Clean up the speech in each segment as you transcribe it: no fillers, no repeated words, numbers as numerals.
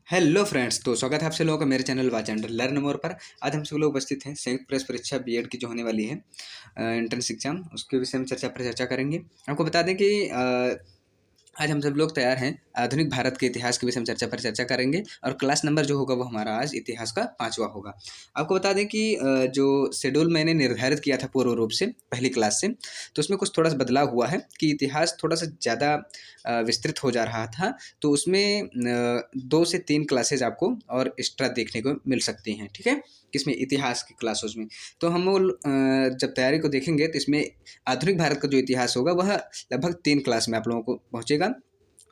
Hello friends, तो स्वागत है आप सभी लोगों का मेरे channel watch and learn more पर। आज हम सभी लोग उपस्थित हैं संयुक्त प्रवेश परीक्षा बीएड की जो होने वाली है एंट्रेंस एग्जाम, उसके विषय में चर्चा करेंगे। आपको बता दें कि आज हम सब लोग तैयार हैं आधुनिक भारत के इतिहास के विषय में चर्चा करेंगे और क्लास नंबर जो होगा वो हमारा आज इतिहास का 5वां होगा। आपको बता दें कि जो शेड्यूल मैंने निर्धारित किया था पूर्व रूप से पहली क्लास से, तो उसमें कुछ थोड़ा सा बदलाव हुआ है कि इतिहास थोड़ा सा ज़्यादा विस्तृत हो जा रहा था। तो उसमें 2 से 3 क्लासेज आपको और एक्स्ट्रा देखने को मिल सकती हैं, ठीक है? किसमें? इतिहास की क्लासेस में। तो हम वो जब तैयारी को देखेंगे तो इसमें आधुनिक भारत का जो इतिहास होगा वह लगभग 3 क्लास में आप लोगों को पहुँचेगा।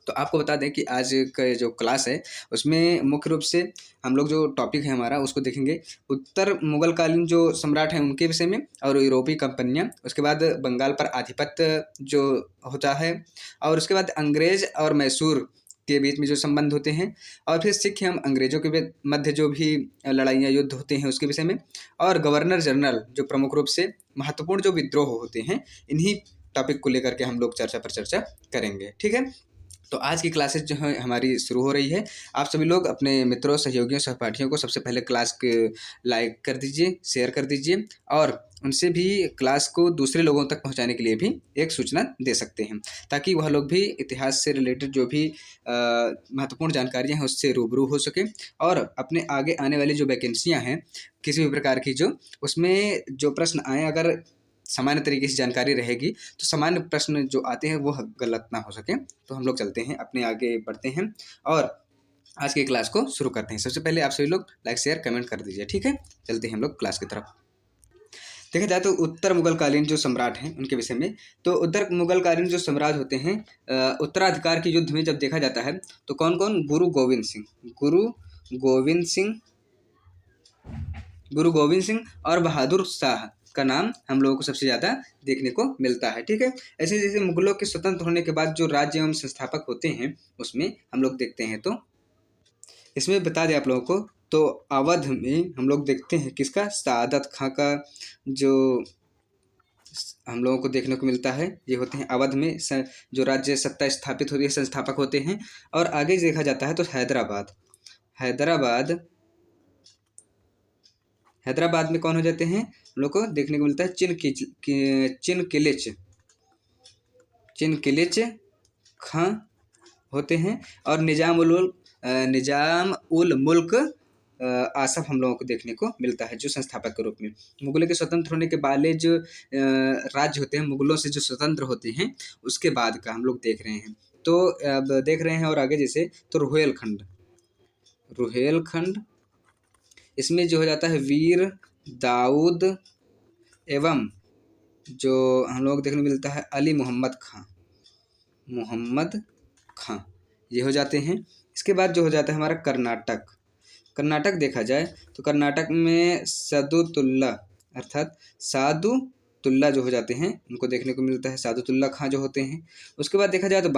तो आपको बता दें कि आज का ये जो क्लास है उसमें मुख्य रूप से हम लोग जो टॉपिक है हमारा उसको देखेंगे उत्तर मुगल कालीन जो सम्राट हैं उनके विषय में, और यूरोपीय कंपनियां, उसके बाद बंगाल पर आधिपत्य जो होता है, और उसके बाद अंग्रेज और मैसूर के बीच में जो संबंध होते हैं, और फिर सिख एवं अंग्रेजों के मध्य जो भी लड़ाइयाँ युद्ध होते हैं उसके विषय में, और गवर्नर जनरल जो प्रमुख रूप से महत्वपूर्ण जो विद्रोह होते हैं, इन्हीं टॉपिक को लेकर के हम लोग चर्चा करेंगे, ठीक है? तो आज की क्लासेस जो है हमारी शुरू हो रही है। आप सभी लोग अपने मित्रों, सहयोगियों, सहपाठियों को सबसे पहले क्लास के लाइक कर दीजिए, शेयर कर दीजिए, और उनसे भी क्लास को दूसरे लोगों तक पहुंचाने के लिए भी एक सूचना दे सकते हैं, ताकि वह लोग भी इतिहास से रिलेटेड जो भी महत्वपूर्ण जानकारियां हैं उससे रूबरू हो सके, और अपने आगे आने वाली जो वैकेंसियां हैं किसी भी प्रकार की उसमें जो प्रश्न आए, अगर सामान्य तरीके से जानकारी रहेगी तो सामान्य प्रश्न जो आते हैं वो गलत ना हो सके। तो हम लोग चलते हैं, अपने आगे बढ़ते हैं और आज की क्लास को शुरू करते हैं। सबसे पहले आप सभी लोग लाइक शेयर कमेंट कर दीजिए, ठीक है? चलते हैं हम लोग क्लास की तरफ। देखा जाए तो उत्तर मुगल कालीन जो सम्राट हैं उनके विषय में, तो उत्तर मुगल कालीन जो सम्राट होते हैं उत्तराधिकार के युद्ध में जब देखा जाता है तो कौन कौन? गुरु गोविंद सिंह और बहादुर शाह का नाम हम लोगों को सबसे ज़्यादा देखने को मिलता है, ठीक है? ऐसे जैसे मुगलों के स्वतंत्र होने के बाद जो राज्य एवं संस्थापक होते हैं उसमें हम लोग देखते हैं, तो इसमें बता दें आप लोगों को, तो अवध में हम लोग देखते हैं किसका? सादत खां का जो हम लोगों को देखने को मिलता है। ये होते हैं अवध में जो राज्य सत्ता स्थापित होती है, संस्थापक होते हैं। और आगे देखा जाता है तो हैदराबाद में कौन हो जाते हैं? हम लोग को देखने को मिलता है चिन किलिच खां होते हैं। और निजाम उल मुल्क आसफ हम लोगों को देखने को मिलता है जो संस्थापक के रूप में। मुगलों के स्वतंत्र होने के बाद जो राज्य होते हैं, मुगलों से जो स्वतंत्र होते हैं उसके बाद का हम लोग देख रहे हैं। तो अब देख रहे हैं और आगे जैसे तो रुहेलखंड इसमें जो हो जाता है वीर दाऊद एवं जो हम लोग देखने को मिलता है अली मोहम्मद खां, ये हो जाते हैं। इसके बाद जो हो जाता है हमारा कर्नाटक देखा जाए तो कर्नाटक में सादुतुल्ला जो हो जाते हैं उनको देखने को मिलता है, सादुतुल्ला खां जो होते हैं। उसके बाद देखा जाए तो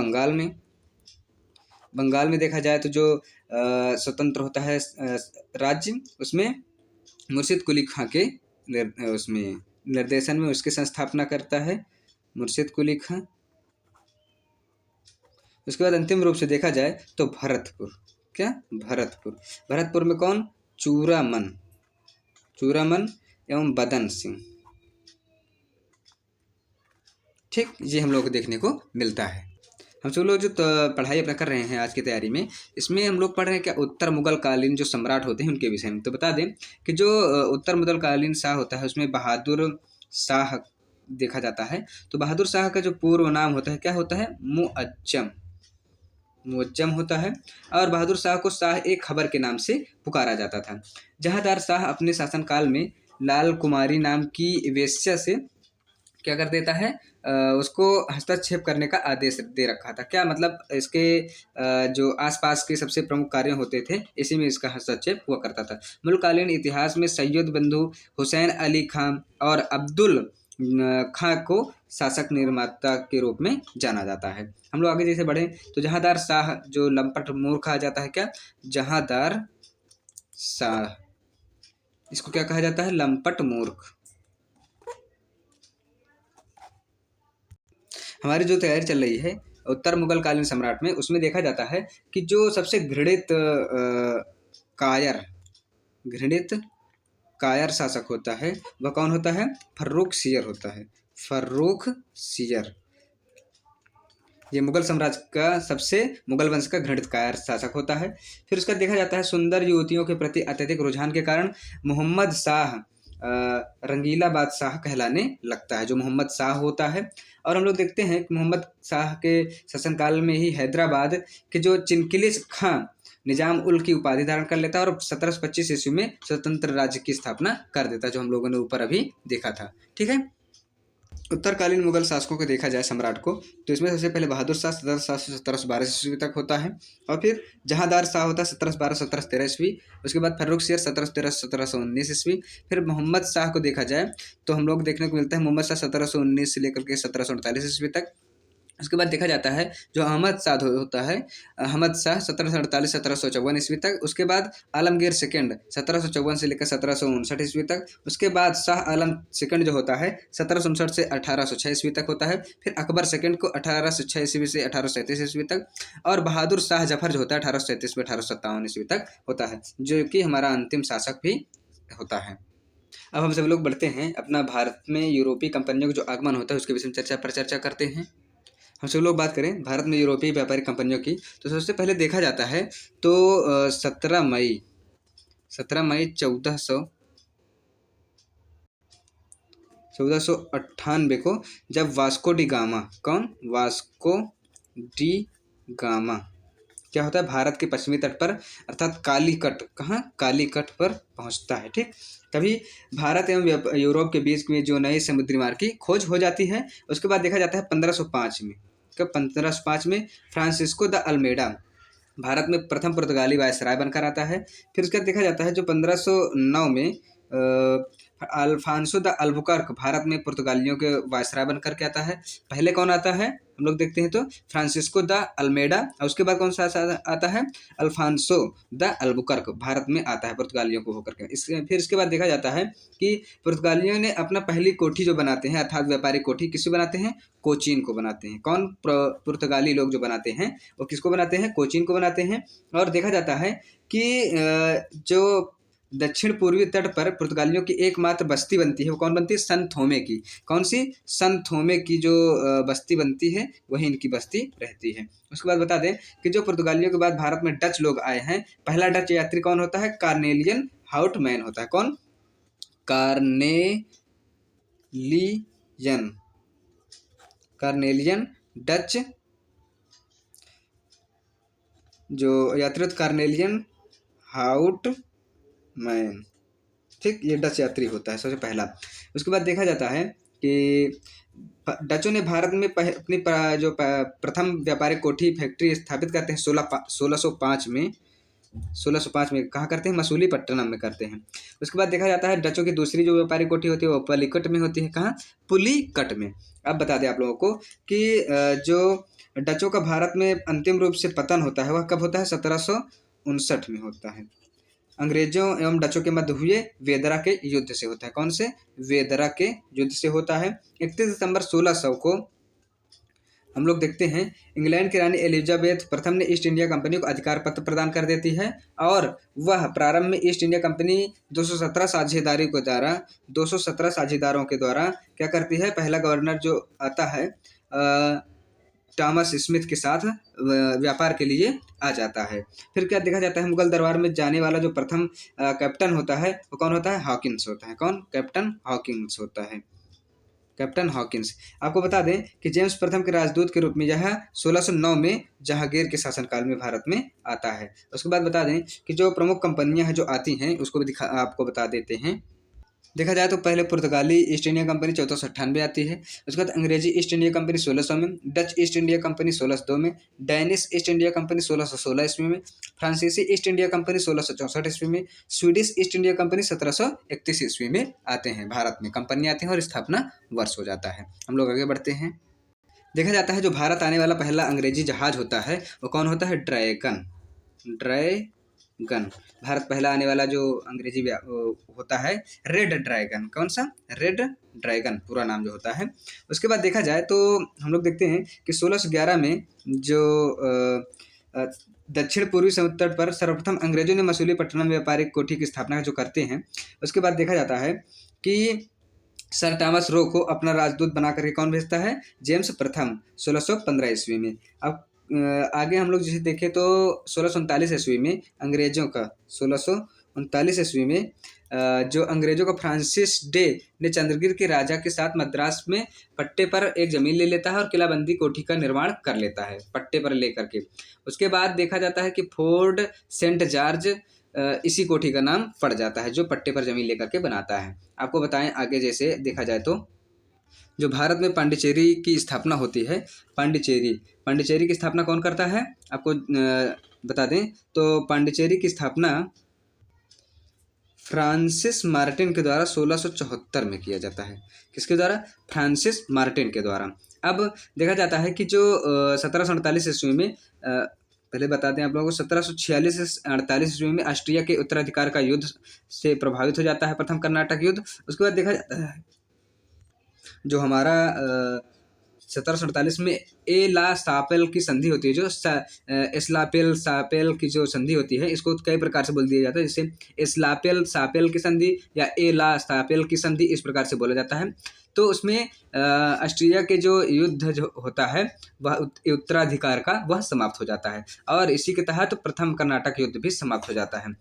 बंगाल में देखा जाए तो जो स्वतंत्र होता है राज्य, उसमें मुर्शिद कुली खां के उसमें निर्देशन में उसकी संस्थापना करता है मुर्शिद कुली खां। उसके बाद अंतिम रूप से देखा जाए तो भरतपुर में कौन? चूरामन एवं बदन सिंह, ठीक, ये हम लोग को देखने को मिलता है। हम सब लोग जो पढ़ाई अपना कर रहे हैं आज की तैयारी में, इसमें हम लोग पढ़ रहे हैं क्या? उत्तर मुगल कालीन जो सम्राट होते हैं उनके विषय में। तो बता दें कि जो उत्तर मुगल कालीन शाह होता है उसमें बहादुर शाह देखा जाता है। तो बहादुर शाह का जो पूर्व नाम होता है क्या होता है? मुअज्जम होता है। और बहादुर शाह को शाह ए खबर के नाम से पुकारा जाता था। जहांदार शाह अपने शासनकाल में लाल कुमारी नाम की वेश्या से क्या कर देता है? उसको हस्तक्षेप करने का आदेश दे रखा था। क्या मतलब? इसके जो आसपास के सबसे प्रमुख कार्य होते थे इसी में इसका हस्तक्षेप हुआ करता था। मुल्ककालीन इतिहास में सैयद बंधु हुसैन अली खां और अब्दुल खां को शासक निर्माता के रूप में जाना जाता है। हम लोग आगे जैसे बढ़े तो जहांदार शाह जो लंपट मूर्ख कहा जाता है। क्या? जहांदार शाह, इसको क्या कहा जाता है? लंपट मूर्ख। हमारी जो तैयारी चल रही है उत्तर मुगल कालीन सम्राट में, उसमें देखा जाता है कि जो सबसे घृणित कायर शासक होता है वह कौन होता है? फर्रुखसियर होता है। फर्रुखसियर ये मुगल साम्राज्य का सबसे मुगल वंश का घृणित कायर शासक होता है। फिर उसका देखा जाता है सुंदर युवतियों के प्रति अत्यधिक रुझान के कारण मोहम्मद शाह रंगीला बादशाह कहलाने लगता है, जो मोहम्मद शाह होता है। और हम लोग देखते हैं कि मोहम्मद शाह के शासनकाल में ही हैदराबाद के जो चिनकिलिस खां निजाम उल की उपाधि धारण कर लेता है और 1725 ईस्वी में स्वतंत्र राज्य की स्थापना कर देता है, जो हम लोगों ने ऊपर अभी देखा था। ठीक है। उत्तरकालीन मुगल शासकों को देखा जाए सम्राट को, तो इसमें सबसे पहले बहादुर शाह 1707 से 1712 ईस्वी तक होता है। और फिर जहांदार शाह होता है 1712 1713 ईस्वी। उसके बाद फर्रुखसियर 1713 1719 ईस्वी। फिर मोहम्मद शाह को देखा जाए तो हम लोग देखने को मिलता है मोहम्मद शाह 1719 से लेकर के 1748 ईस्वी तक। उसके बाद देखा जाता है जो अहमद शाह होता है, अहमद शाह 1748 1754 ईस्वी तक। उसके बाद आलमगीर सेकंड 1754 से लेकर 1759 ईस्वी तक। उसके बाद शाह आलम सेकंड जो होता है 1759 से 1806 ईस्वी तक होता है। फिर अकबर सेकंड को 1806 ईस्वी से 1837 ईस्वी तक। और बहादुर शाह जफर जो होता है 1837 से 1857 ईस्वी तक होता है, जो कि हमारा अंतिम शासक भी होता है। अब हम सब लोग बढ़ते हैं अपना भारत में यूरोपीय कंपनियों का जो आगमन होता है उसके विषय में चर्चा करते हैं। हम सब लोग बात करें भारत में यूरोपीय व्यापारिक कंपनियों की, तो सबसे पहले देखा जाता है तो 17 मई 1498 को जब वास्को डी गामा क्या होता है भारत के पश्चिमी तट पर अर्थात कालीकट पर पहुंचता है। ठीक, तभी भारत एवं यूरोप के बीच में जो नए समुद्री मार्ग की खोज हो जाती है। उसके बाद देखा जाता है 1505 में, कब 1505 में फ्रांसिस्को द अल्मेडा भारत में प्रथम पुर्तगाली वायसराय बनकर आता है। फिर उसके बाद देखा जाता है जो 1509 में अल्फांसो द अल्बुकर्क भारत में पुर्तगालियों के वायसराय बनकर के आता है। पहले कौन आता है हम लोग देखते हैं तो फ्रांसिस्को द अल्मेडा, और उसके बाद कौन सा आता है अल्फांसो द अल्बुकर्क भारत में आता है पुर्तगालियों को होकर के। फिर इसके बाद देखा जाता है कि पुर्तगालियों ने अपना पहली कोठी जो बनाते हैं अर्थात व्यापारिक कोठी किसको बनाते हैं? कोचीन को बनाते हैं। कौन? पुर्तगाली लोग जो बनाते हैं वो किसको बनाते हैं? कोचीन को बनाते हैं। और देखा जाता है कि जो दक्षिण पूर्वी तट पर पुर्तगालियों की एकमात्र बस्ती बनती है वो कौन बनती है? सन थोमे की। कौन सी? सन थोमे की जो बस्ती बनती है वही इनकी बस्ती रहती है। उसके बाद बता दें कि जो पुर्तगालियों के बाद भारत में डच लोग आए हैं, पहला डच यात्री कौन होता है? कार्नेलियन हाउटमैन होता है। कौन? कार्नेलियन डच जो यात्री कार्नेलियन हाउटमैन। ठीक, ये डच यात्री होता है सबसे पहला। उसके बाद देखा जाता है कि डचों ने भारत में अपनी जो प्रथम व्यापारिक कोठी फैक्ट्री स्थापित करते हैं 1605 में कहाँ करते हैं? मसूलीपट्टनम में करते हैं। उसके बाद देखा जाता है डचों की दूसरी जो व्यापारिक कोठी होती है वो पलिकट में होती है। कहाँ? पुलिकट में। अब बता दें आप लोगों को कि जो डचों का भारत में अंतिम रूप से पतन होता है वह कब होता है? 1759 में होता है। अंग्रेजों एवं डचों के मध्य हुए वेदरा के युद्ध से होता है। कौन से? वेदरा के युद्ध से होता है। 31 दिसंबर 1600 को हम लोग देखते हैं इंग्लैंड की रानी एलिजाबेथ प्रथम ने ईस्ट इंडिया कंपनी को अधिकार पत्र प्रदान कर देती है और वह प्रारंभ में ईस्ट इंडिया कंपनी 217 साझेदारों के द्वारा क्या करती है? पहला गवर्नर जो आता है टॉमस स्मिथ के साथ व्यापार के लिए आ जाता है। फिर क्या देखा जाता है मुगल दरबार में जाने वाला जो प्रथम कैप्टन होता है वो कौन होता है? हॉकिंस होता है। कौन? कैप्टन हॉकिंस होता है। Captain Hawkins. आपको बता दें कि जेम्स प्रथम के राजदूत के रूप में यह 1609 में जहांगीर के शासनकाल में भारत में आता है। उसके बाद बता दें कि जो प्रमुख कंपनियां हैं जो आती हैं उसको भी आपको बता देते हैं। देखा जाए तो पहले पुर्तगाली ईस्ट इंडिया कंपनी 1498 आती है। उसके बाद अंग्रेजी ईस्ट इंडिया कंपनी 1600 में, डच ईस्ट इंडिया कंपनी 1602 में, डैनिश ईस्ट इंडिया कंपनी 1616 ईस्वी में, फ्रांसीसी ईस्ट इंडिया कंपनी 1664 ईस्वी में, स्वीडिश ईस्ट इंडिया कंपनी 1731 ईस्वी में आते हैं। भारत में कंपनी आती हैं और स्थापना वर्ष हो जाता है। हम लोग आगे बढ़ते हैं। देखा जाता है जो भारत आने वाला पहला अंग्रेजी जहाज होता है वो कौन होता है? Dragon gun. भारत पहला आने वाला जो अंग्रेजी होता है रेड ड्रैगन। कौन सा? रेड ड्रैगन पूरा नाम जो होता है। उसके बाद देखा जाए तो हम लोग देखते हैं कि 1611 में जो दक्षिण पूर्वी समुद्र तट पर सर्वप्रथम अंग्रेजों ने मसूलीपट्टनम व्यापारिक कोठी की स्थापना जो करते हैं, उसके बाद देखा जाता है कि सर थॉमस रो को अपना राजदूत बना करके कौन भेजता है? जेम्स प्रथम 1615 ईस्वी में। अब आगे हम लोग जैसे देखें तो 1639 ईस्वी में अंग्रेजों का 1639 ईस्वी में जो अंग्रेजों का फ्रांसिस डे ने चंद्रगिर के राजा के साथ मद्रास में पट्टे पर एक जमीन ले लेता है और किलाबंदी कोठी का निर्माण कर लेता है पट्टे पर लेकर के। उसके बाद देखा जाता है कि फोर्ट सेंट जॉर्ज इसी कोठी का नाम पड़ जाता है जो पट्टे पर जमीन लेकर के बनाता है। आपको बताएं आगे जैसे देखा जाए तो जो भारत में पांडिचेरी की स्थापना होती है, पांडिचेरी की स्थापना कौन करता है? आपको बता दें तो पांडिचेरी की स्थापना फ्रांसिस मार्टिन के द्वारा 1674 में किया जाता है। किसके द्वारा? फ्रांसिस मार्टिन के द्वारा। अब देखा जाता है कि जो 1748 ईस्वी में पहले बता दें आप लोगों को 1746 से 48 ईस्वी में ऑस्ट्रिया के उत्तराधिकार का युद्ध से प्रभावित हो जाता है प्रथम कर्नाटक युद्ध। उसके बाद देखा जाता है जो हमारा 1748 में ए ला सापेल की संधि होती है, जो एस्लापेल सापेल की जो संधि होती है, इसको कई प्रकार से बोल दिया जाता है, जैसे एस्लापेल सापेल की संधि या ए ला सापेल की संधि, इस प्रकार से बोला जाता है। तो उसमें ऑस्ट्रिया के जो युद्ध जो होता है वह उत्तराधिकार का वह समाप्त हो जाता है और इसी के तहत प्रथम कर्नाटक युद्ध भी समाप्त हो जाता है।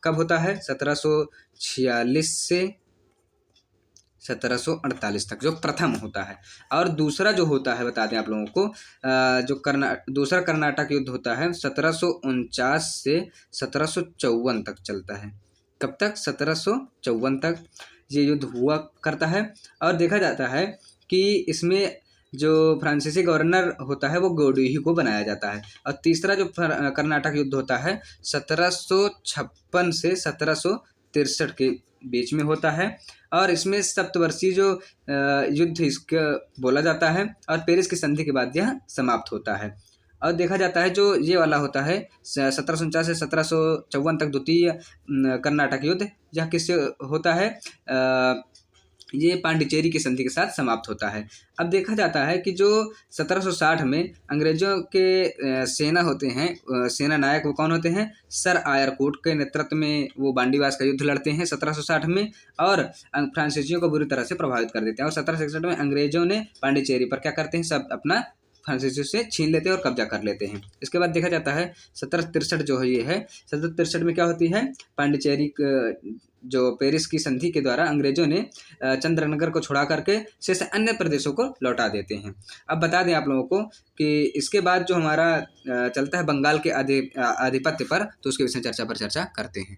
कब होता है? 1746 से 1748 तक जो प्रथम होता है। और दूसरा जो होता है बता दें आप लोगों को, जो दूसरा कर्नाटक युद्ध होता है 1749 से 1754 तक चलता है। कब तक? 1754 तक ये युद्ध हुआ करता है। और देखा जाता है कि इसमें जो फ्रांसीसी गवर्नर होता है वो गोडुही को बनाया जाता है। और तीसरा जो कर्नाटक युद्ध होता है 1756 से 1763 के बीच में होता है और इसमें सप्तवर्षीय जो युद्ध इसका बोला जाता है और पेरिस की संधि के बाद यह समाप्त होता है। और देखा जाता है जो ये वाला होता है 1749 से 1754 तक द्वितीय कर्नाटक युद्ध, यह किससे होता है? ये पांडिचेरी की संधि के साथ समाप्त होता है। अब देखा जाता है कि जो 1760 में अंग्रेजों के सेना होते हैं, सेना नायक वो कौन होते हैं? सर आयरकोट के नेतृत्व में वो बांडीवास का युद्ध लड़ते हैं 1760 में और फ्रांसीसियों को बुरी तरह से प्रभावित कर देते हैं। और 1761 में अंग्रेजों ने पांडिचेरी पर क्या करते हैं? सब अपना फ्रांसीसियों से छीन लेते हैं और कब्जा कर लेते हैं। इसके बाद देखा जाता है 1763 जो है ये है, 1763 में क्या होती है? पांडिचेरी जो पेरिस की संधि के द्वारा अंग्रेजों ने चंद्रनगर को छुड़ा करके शेष अन्य प्रदेशों को लौटा देते हैं। अब बता दें आप लोगों को कि इसके बाद जो हमारा चलता है बंगाल के आधिपत्य पर, तो उसके विषय चर्चा करते हैं।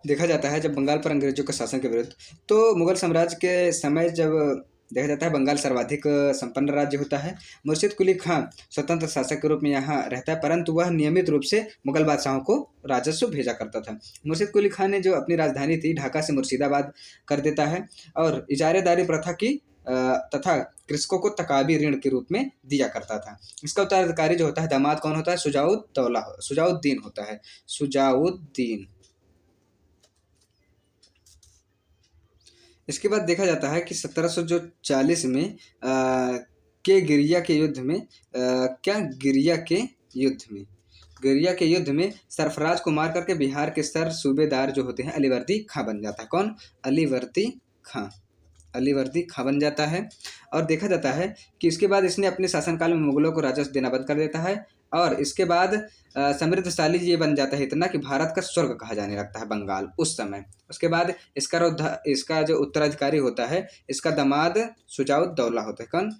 देखा जाता है जब बंगाल पर अंग्रेजों के शासन के विरुद्ध, तो मुगल साम्राज्य के समय जब देखा जाता है बंगाल सर्वाधिक संपन्न राज्य होता है। मुर्शिद कुली खां स्वतंत्र शासक के रूप में यहाँ रहता है, परंतु वह नियमित रूप से मुगल बादशाहों को राजस्व भेजा करता था। मुर्शिद कुली खां ने जो अपनी राजधानी थी ढाका से मुर्शिदाबाद कर देता है और इजारेदारी प्रथा की तथा कृषकों को तकाबी ऋण के रूप में दिया करता था। इसका उत्तराधिकारी जो होता है दामाद कौन होता है? सुजाउद्दीन होता है, सुजाउद्दीन। इसके बाद देखा जाता है कि 1740 में गिरिया के युद्ध में सरफराज को मार करके बिहार के सर सूबेदार जो होते हैं अलीवर्दी खां बन जाता है। कौन? अलीवर्दी खां बन जाता है। और देखा जाता है कि इसके बाद इसने अपने शासनकाल में मुगलों को राजस्व देना बंद कर देता है और इसके बाद समृद्धशाली ये बन जाता है इतना कि भारत का स्वर्ग कहा जाने लगता है बंगाल उस समय। उसके बाद इसका जो उत्तराधिकारी होता है, इसका दामाद सिराजुद्दौला होता है। कौन?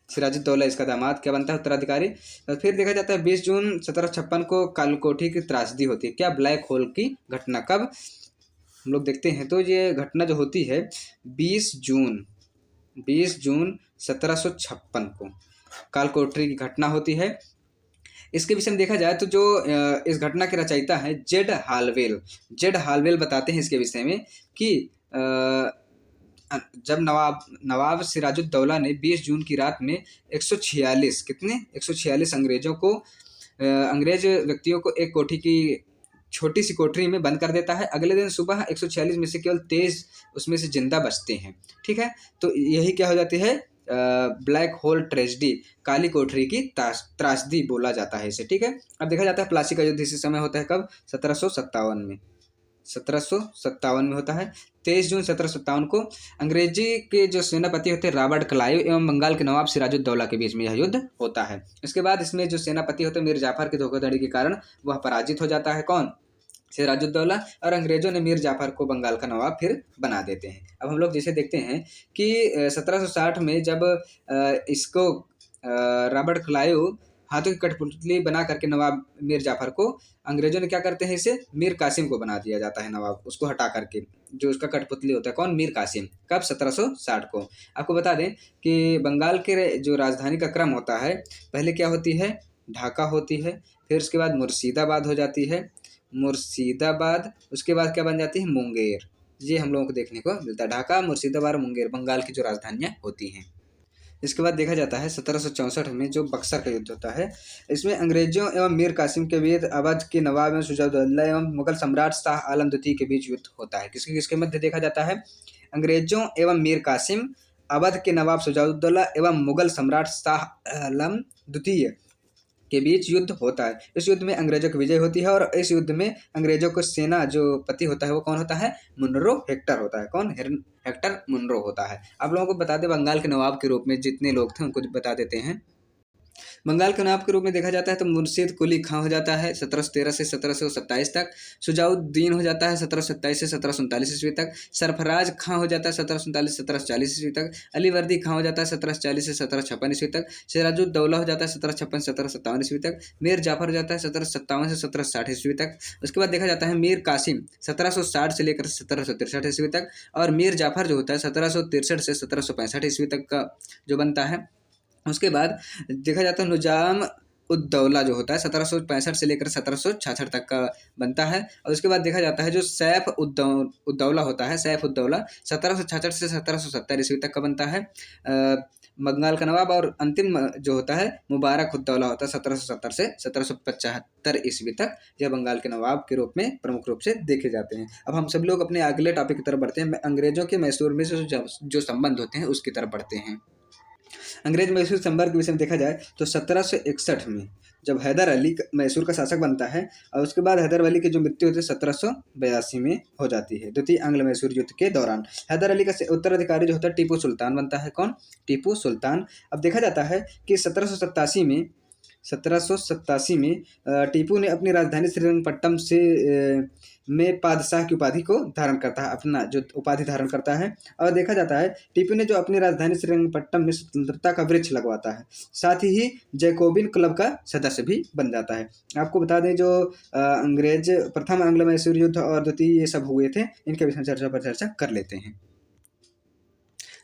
सिराजुद्दौला इसका दामाद क्या बनता है? उत्तराधिकारी। तो फिर देखा जाता है 20 जून 1756 को कालकोठी की त्रासदी होती है। क्या? ब्लैक होल की घटना। कब? हम लोग देखते हैं तो ये घटना जो होती है 20 जून 1756 को कालकोठरी की घटना होती है। इसके विषय में देखा जाए तो जो इस घटना के रचयिता हैं जेड हालवेल बताते हैं इसके विषय में कि जब नवाब सिराजुद्दौला ने 20 जून की रात में 146 कितने 146 अंग्रेजों को अंग्रेज व्यक्तियों को एक कोठी की छोटी सी कोठरी में बंद कर देता है। अगले दिन सुबह 146 में से केवल 23 उसमें से जिंदा बचते हैं। ठीक है, तो यही क्या हो जाती है, ब्लैक होल ट्रेजेडी, काली कोठरी की त्रासदी बोला जाता है इसे। ठीक है, अब देखा जाता है प्लासी का युद्ध इसी समय होता है कब, 1757 में, 1757 में होता है। 23 जून 1757 को अंग्रेजी के जो सेनापति होते हैं रॉबर्ट क्लाइव एवं बंगाल के नवाब सिराजुद्दौला के बीच में यह युद्ध होता है। इसके बाद इसमें जो सेनापति होते हैं मीर जाफर की धोखाधड़ी के कारण वह पराजित हो जाता है, कौन, सिराजुद्दौला, और अंग्रेजों ने मीर जाफर को बंगाल का नवाब फिर बना देते हैं। अब हम लोग जैसे देखते हैं कि 1760 में जब इसको रॉबर्ट क्लाइव हाथों की कठपुतली बना करके नवाब मीर जाफर को, अंग्रेजों ने क्या करते हैं, इसे मीर कासिम को बना दिया जाता है नवाब, उसको हटा करके जो उसका कठपुतली होता है, कौन, मीर कासिम, कब, 1760 को। आपको बता दें कि बंगाल के जो राजधानी का क्रम होता है, पहले क्या होती है, ढाका होती है, फिर उसके बाद मुर्शिदाबाद हो जाती है, मुर्शिदाबाद, उसके बाद क्या बन जाती है, मुंगेर। ये हम लोगों को देखने को मिलता है, ढाका, मुर्शिदाबाद और मुंगेर बंगाल की जो राजधानियाँ होती हैं। इसके बाद देखा जाता है 1764 में जो बक्सर का युद्ध होता है, इसमें अंग्रेजों एवं मीर कासिम के बीच अवध के नवाब एवं शुजाउद्दौला एवं मुगल सम्राट शाह आलम द्वितीय के बीच युद्ध होता है। किसके किसके मध्य देखा जाता है, अंग्रेजों एवं मीर कासिम, अवध के नवाब शुजाउद्दौला एवं मुगल सम्राट शाह आलम द्वितीय के बीच युद्ध होता है। इस युद्ध में अंग्रेजों की विजय होती है और इस युद्ध में अंग्रेजों को सेना जो पति होता है वो कौन होता है, मुनरो हेक्टर होता है, कौन, हेक्टर मुनरो होता है। आप लोगों को बता दें बंगाल के नवाब के रूप में जितने लोग थे उनको बता देते हैं। बंगाल के नवाब के रूप में देखा जाता है तो मुर्शिद कुली खां हो जाता है 1713 से 1727 तक, शुजाउद्दीन हो जाता है 1727 से 1739 ईस्वी तक, सरफराज खां हो जाता है 1739 से 1740 ईस्वी तक, अली वर्दी खां हो जाता है 1740 से 1756 ईस्वी तक, सिराजुद्दौला हो जाता है 1756 से 1757 ईस्वी तक, मीर जाफर हो जाता है 1757 से 1760 ईस्वी तक। उसके बाद देखा जाता है मीर कासिम 1760 से लेकर 1763 ईस्वी तक, और मीर जाफर जो होता है 1763 से 1765 ईस्वी तक का जो बनता है। उसके बाद देखा जाता है निजाम उद्दौला जो होता है 1765 से लेकर 1766 तक का बनता है। और उसके बाद देखा जाता है जो सैफ उद्दौला होता है, सैफ उद्दौला 1766 से 1770 ईस्वी तक का बनता है बंगाल का नवाब। और अंतिम जो होता है मुबारक उद्दौला होता है 1770 से 1775 ईस्वी तक। यह बंगाल के नवाब के रूप में प्रमुख रूप से देखे जाते हैं। अब हम सब लोग अपने अगले टॉपिक की तरफ बढ़ते हैं। अंग्रेजों के मैसूर में जो संबंध होते हैं उसकी तरफ बढ़ते हैं। अंग्रेज मैसूर संबंध के विषय में देखा जाए तो 1761 में जब हैदर अली मैसूर का शासक बनता है और उसके बाद हैदर अली की जो मृत्यु होती है 1782 में हो जाती है। द्वितीय आंग्ल मैसूर युद्ध के दौरान हैदर अली का उत्तराधिकारी जो होता है टीपू सुल्तान बनता है, कौन, टीपू सुल्तान। अब देखा जाता है कि 1787 में टीपू ने अपनी राजधानी श्रीरंगपट्टम से में पादशाह की उपाधि को धारण करता है, अपना जो उपाधि धारण करता है। और देखा जाता है टीपू ने जो अपनी राजधानी श्रीरंगपट्टम में स्वतंत्रता का वृक्ष लगवाता है, साथ ही जैकोबिन क्लब का सदस्य भी बन जाता है। आपको बता दें जो अंग्रेज प्रथम आंग्ल मैसूर युद्ध और द्वितीय ये सब हुए थे, इनके विषय में चर्चा कर लेते हैं।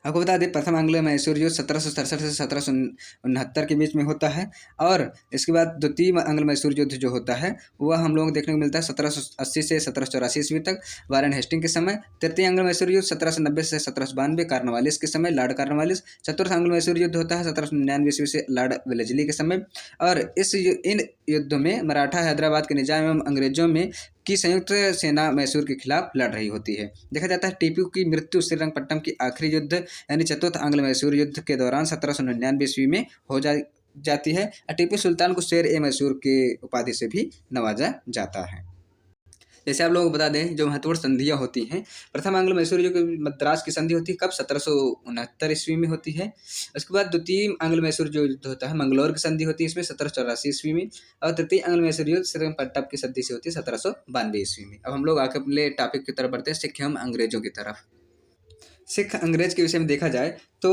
आपको बता दें प्रथम आंग्ल मैसूर युद्ध 1767 से 1769 के बीच में होता है। और इसके बाद द्वितीय आंग्ल मैसूर युद्ध जो होता है वह हम लोगों को देखने को मिलता है 1780 से 1784 ईस्वी तक वारेन हेस्टिंग के समय। तृतीय आंग्ल मैसूर युद्ध 1790 से 1792 कार्नवालिस के समय, लॉर्ड कार्नवालिस। चतुर्थ आंग्ल मैसूर युद्ध होता है 1799 ईस्वी से लॉर्ड वेलेस्ली के समय। और इन युद्धों में मराठा हैदराबाद के निजाम एवं अंग्रेजों में की संयुक्त सेना मैसूर के खिलाफ लड़ रही होती है। देखा जाता है टीपू की मृत्यु श्रीरंगपट्टम की आखिरी युद्ध यानी चतुर्थ आंग्ल मैसूर युद्ध के दौरान 1799 ईस्वी में हो जाती है। टीपू सुल्तान को शेर ए मैसूर की उपाधि से भी नवाजा जाता है। जैसे आप लोगों को बता दें जो महत्वपूर्ण संधियाँ होती हैं, प्रथम आंग्ल मैसूर जो मद्रास की संधि होती है कब, 1769 ईस्वी में होती है। उसके बाद द्वितीय आंग्ल मैसूर जो युद्ध होता है मंगलौर की संधि होती है इसमें 1784 ईस्वी में। और तृतीय आंग्ल मैसूर युद्ध श्रीरंगपट्टम की संधि से होती है 1792 ईस्वी में। अब हम लोग आगे अपने टॉपिक की तरफ बढ़ते हैं, सिख एवं अंग्रेजों की तरफ। सिख अंग्रेज के विषय में देखा जाए तो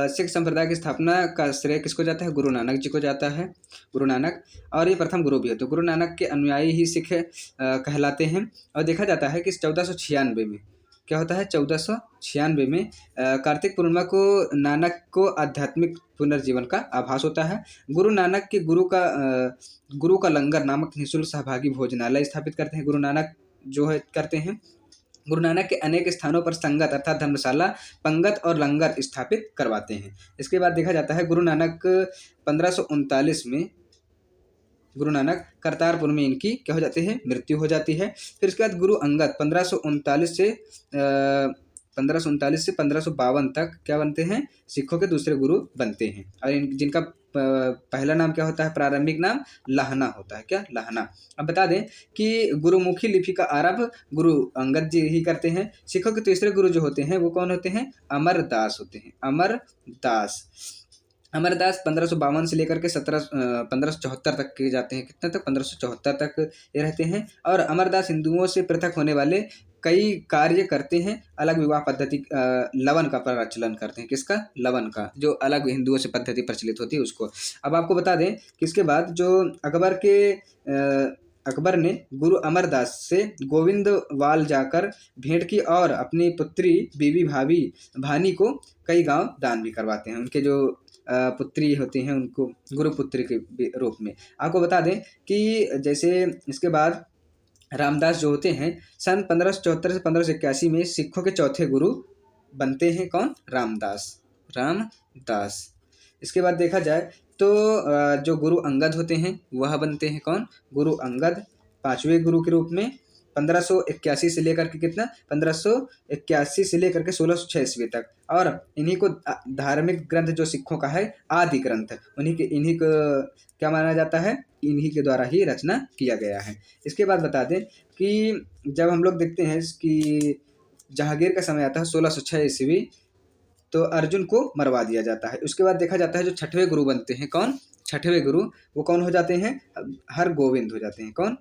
सिख संप्रदाय की स्थापना का श्रेय किसको जाता है, गुरु नानक जी को जाता है, गुरु नानक। और ये प्रथम गुरु भी होते हैं, गुरु नानक के अनुयायी ही सिख कहलाते हैं। और देखा जाता है कि 1496 में क्या होता है, 1496 में कार्तिक पूर्णिमा को नानक को आध्यात्मिक पुनर्जीवन का आभास होता है। गुरु नानक के गुरु का लंगर नामक निःशुल्क सहभागी भोजनालय स्थापित करते हैं, गुरु नानक जो है करते हैं। गुरु नानक के अनेक स्थानों पर संगत अर्थात धर्मशाला, पंगत और लंगर स्थापित करवाते हैं। इसके बाद देखा जाता है गुरु नानक 1539 में गुरु नानक करतारपुर में इनकी क्या हो जाती है, मृत्यु हो जाती है। फिर उसके बाद गुरु अंगद 1539 से 1552 तक क्या बनते हैं, सिखों के दूसरे गुरु बनते हैं। और जिनका पहला नाम क्या होता है, प्रारंभिक नाम लाहना होता है। क्या, लाहना। अब बता दें कि गुरुमुखी लिपि का आरंभ गुरु अंगद जी ही करते हैं। सिखों के तीसरे गुरु जो होते हैं वो कौन होते हैं, अमरदास होते हैं। अमरदास 1552 से लेकर के 1574 तक के जाते हैं। कितने तक, 1574 तक ये रहते हैं। और अमरदास हिंदुओं से पृथक होने वाले कई कार्य करते हैं। अलग विवाह पद्धति लवन का प्रचलन करते हैं। किसका, लवन का, जो अलग हिंदुओं से पद्धति प्रचलित होती है उसको। अब आपको बता दें कि इसके बाद जो अकबर ने गुरु अमरदास से गोविंदवाल जाकर भेंट की और अपनी पुत्री बीबी भानी को कई गांव दान भी करवाते हैं। उनके जो पुत्री होती हैं उनको गुरुपुत्री के रूप में। आपको बता दें कि जैसे इसके बाद रामदास जो होते हैं सन 1574 से 1581 में सिखों के चौथे गुरु बनते हैं। कौन, रामदास। इसके बाद देखा जाए तो जो गुरु अंगद होते हैं वह बनते हैं कौन, गुरु अंगद, पांचवें गुरु के रूप में 1581 से लेकर के कितना, 1581 से लेकर के 1606 ईस्वी तक। और इन्हीं को धार्मिक ग्रंथ जो सिखों का है आदि ग्रंथ, इन्हीं को क्या माना जाता है, इन्हीं के द्वारा ही रचना किया गया है। इसके बाद बता दें कि जब हम लोग देखते हैं कि जहांगीर का समय आता है 1606 ईस्वी, तो अर्जुन को मरवा दिया जाता है। उसके बाद देखा जाता है जो छठवें गुरु बनते हैं, कौन, छठवें गुरु वो कौन हो जाते हैं, हरगोविंद हो जाते हैं। कौन,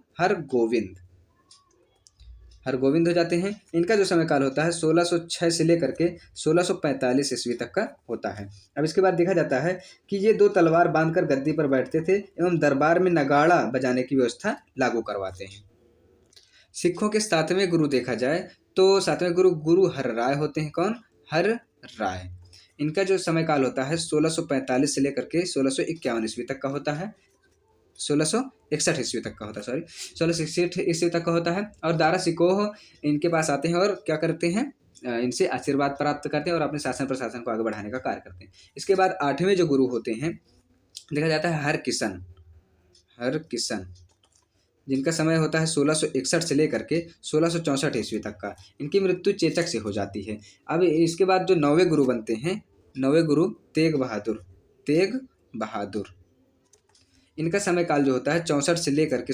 हरगोविंद हो जाते हैं। इनका जो समय काल होता है 1606 से लेकर के 1645 ईस्वी तक का होता है। अब इसके बाद देखा जाता है कि ये 2 तलवार बांधकर गद्दी पर बैठते थे एवं दरबार में नगाड़ा बजाने की व्यवस्था लागू करवाते हैं। सिखों के 7वें गुरु देखा जाए तो 7वें गुरु हर राय होते हैं। कौन, हर राय। इनका जो समय काल होता है 1645 से लेकर के 1651 ईस्वी तक का होता है। 1661 ईस्वी तक का होता है, 1661 ईस्वी तक का होता है। और दारा सिकोह इनके पास आते हैं और क्या करते हैं, इनसे आशीर्वाद प्राप्त करते हैं और अपने शासन प्रशासन को आगे बढ़ाने का कार्य करते हैं। इसके बाद 8वें जो गुरु होते हैं देखा जाता है हरकिशन, जिनका समय होता है 1661 से लेकर के 1664 ईस्वी तक का। इनकी मृत्यु चेचक से हो जाती है। अब इसके बाद जो 9वें गुरु बनते हैं, 9वें गुरु तेग बहादुर। इनका समय काल जो होता है 64 से लेकर के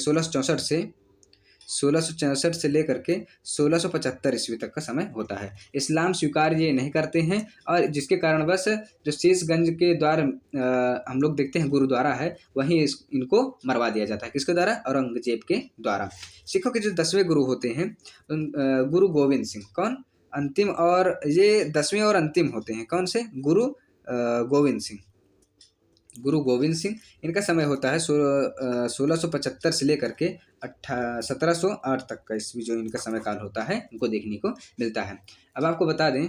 1664 से लेकर के 1675 ईस्वी तक का समय होता है। इस्लाम स्वीकार ये नहीं करते हैं और जिसके कारण बस जो शीशगंज के द्वार हम लोग देखते हैं गुरुद्वारा है, वहीं इनको मरवा दिया जाता है। किसके द्वारा, औरंगजेब के द्वारा। सिखों के जो 10वें गुरु होते हैं गुरु गोविंद सिंह। कौन, अंतिम, और ये 10वें और अंतिम होते हैं। कौन से, गुरु गोविंद सिंह। इनका समय होता है 1675 से लेकर के 1708 तक का ईस्वी जो इनका समय काल होता है इनको देखने को मिलता है। अब आपको बता दें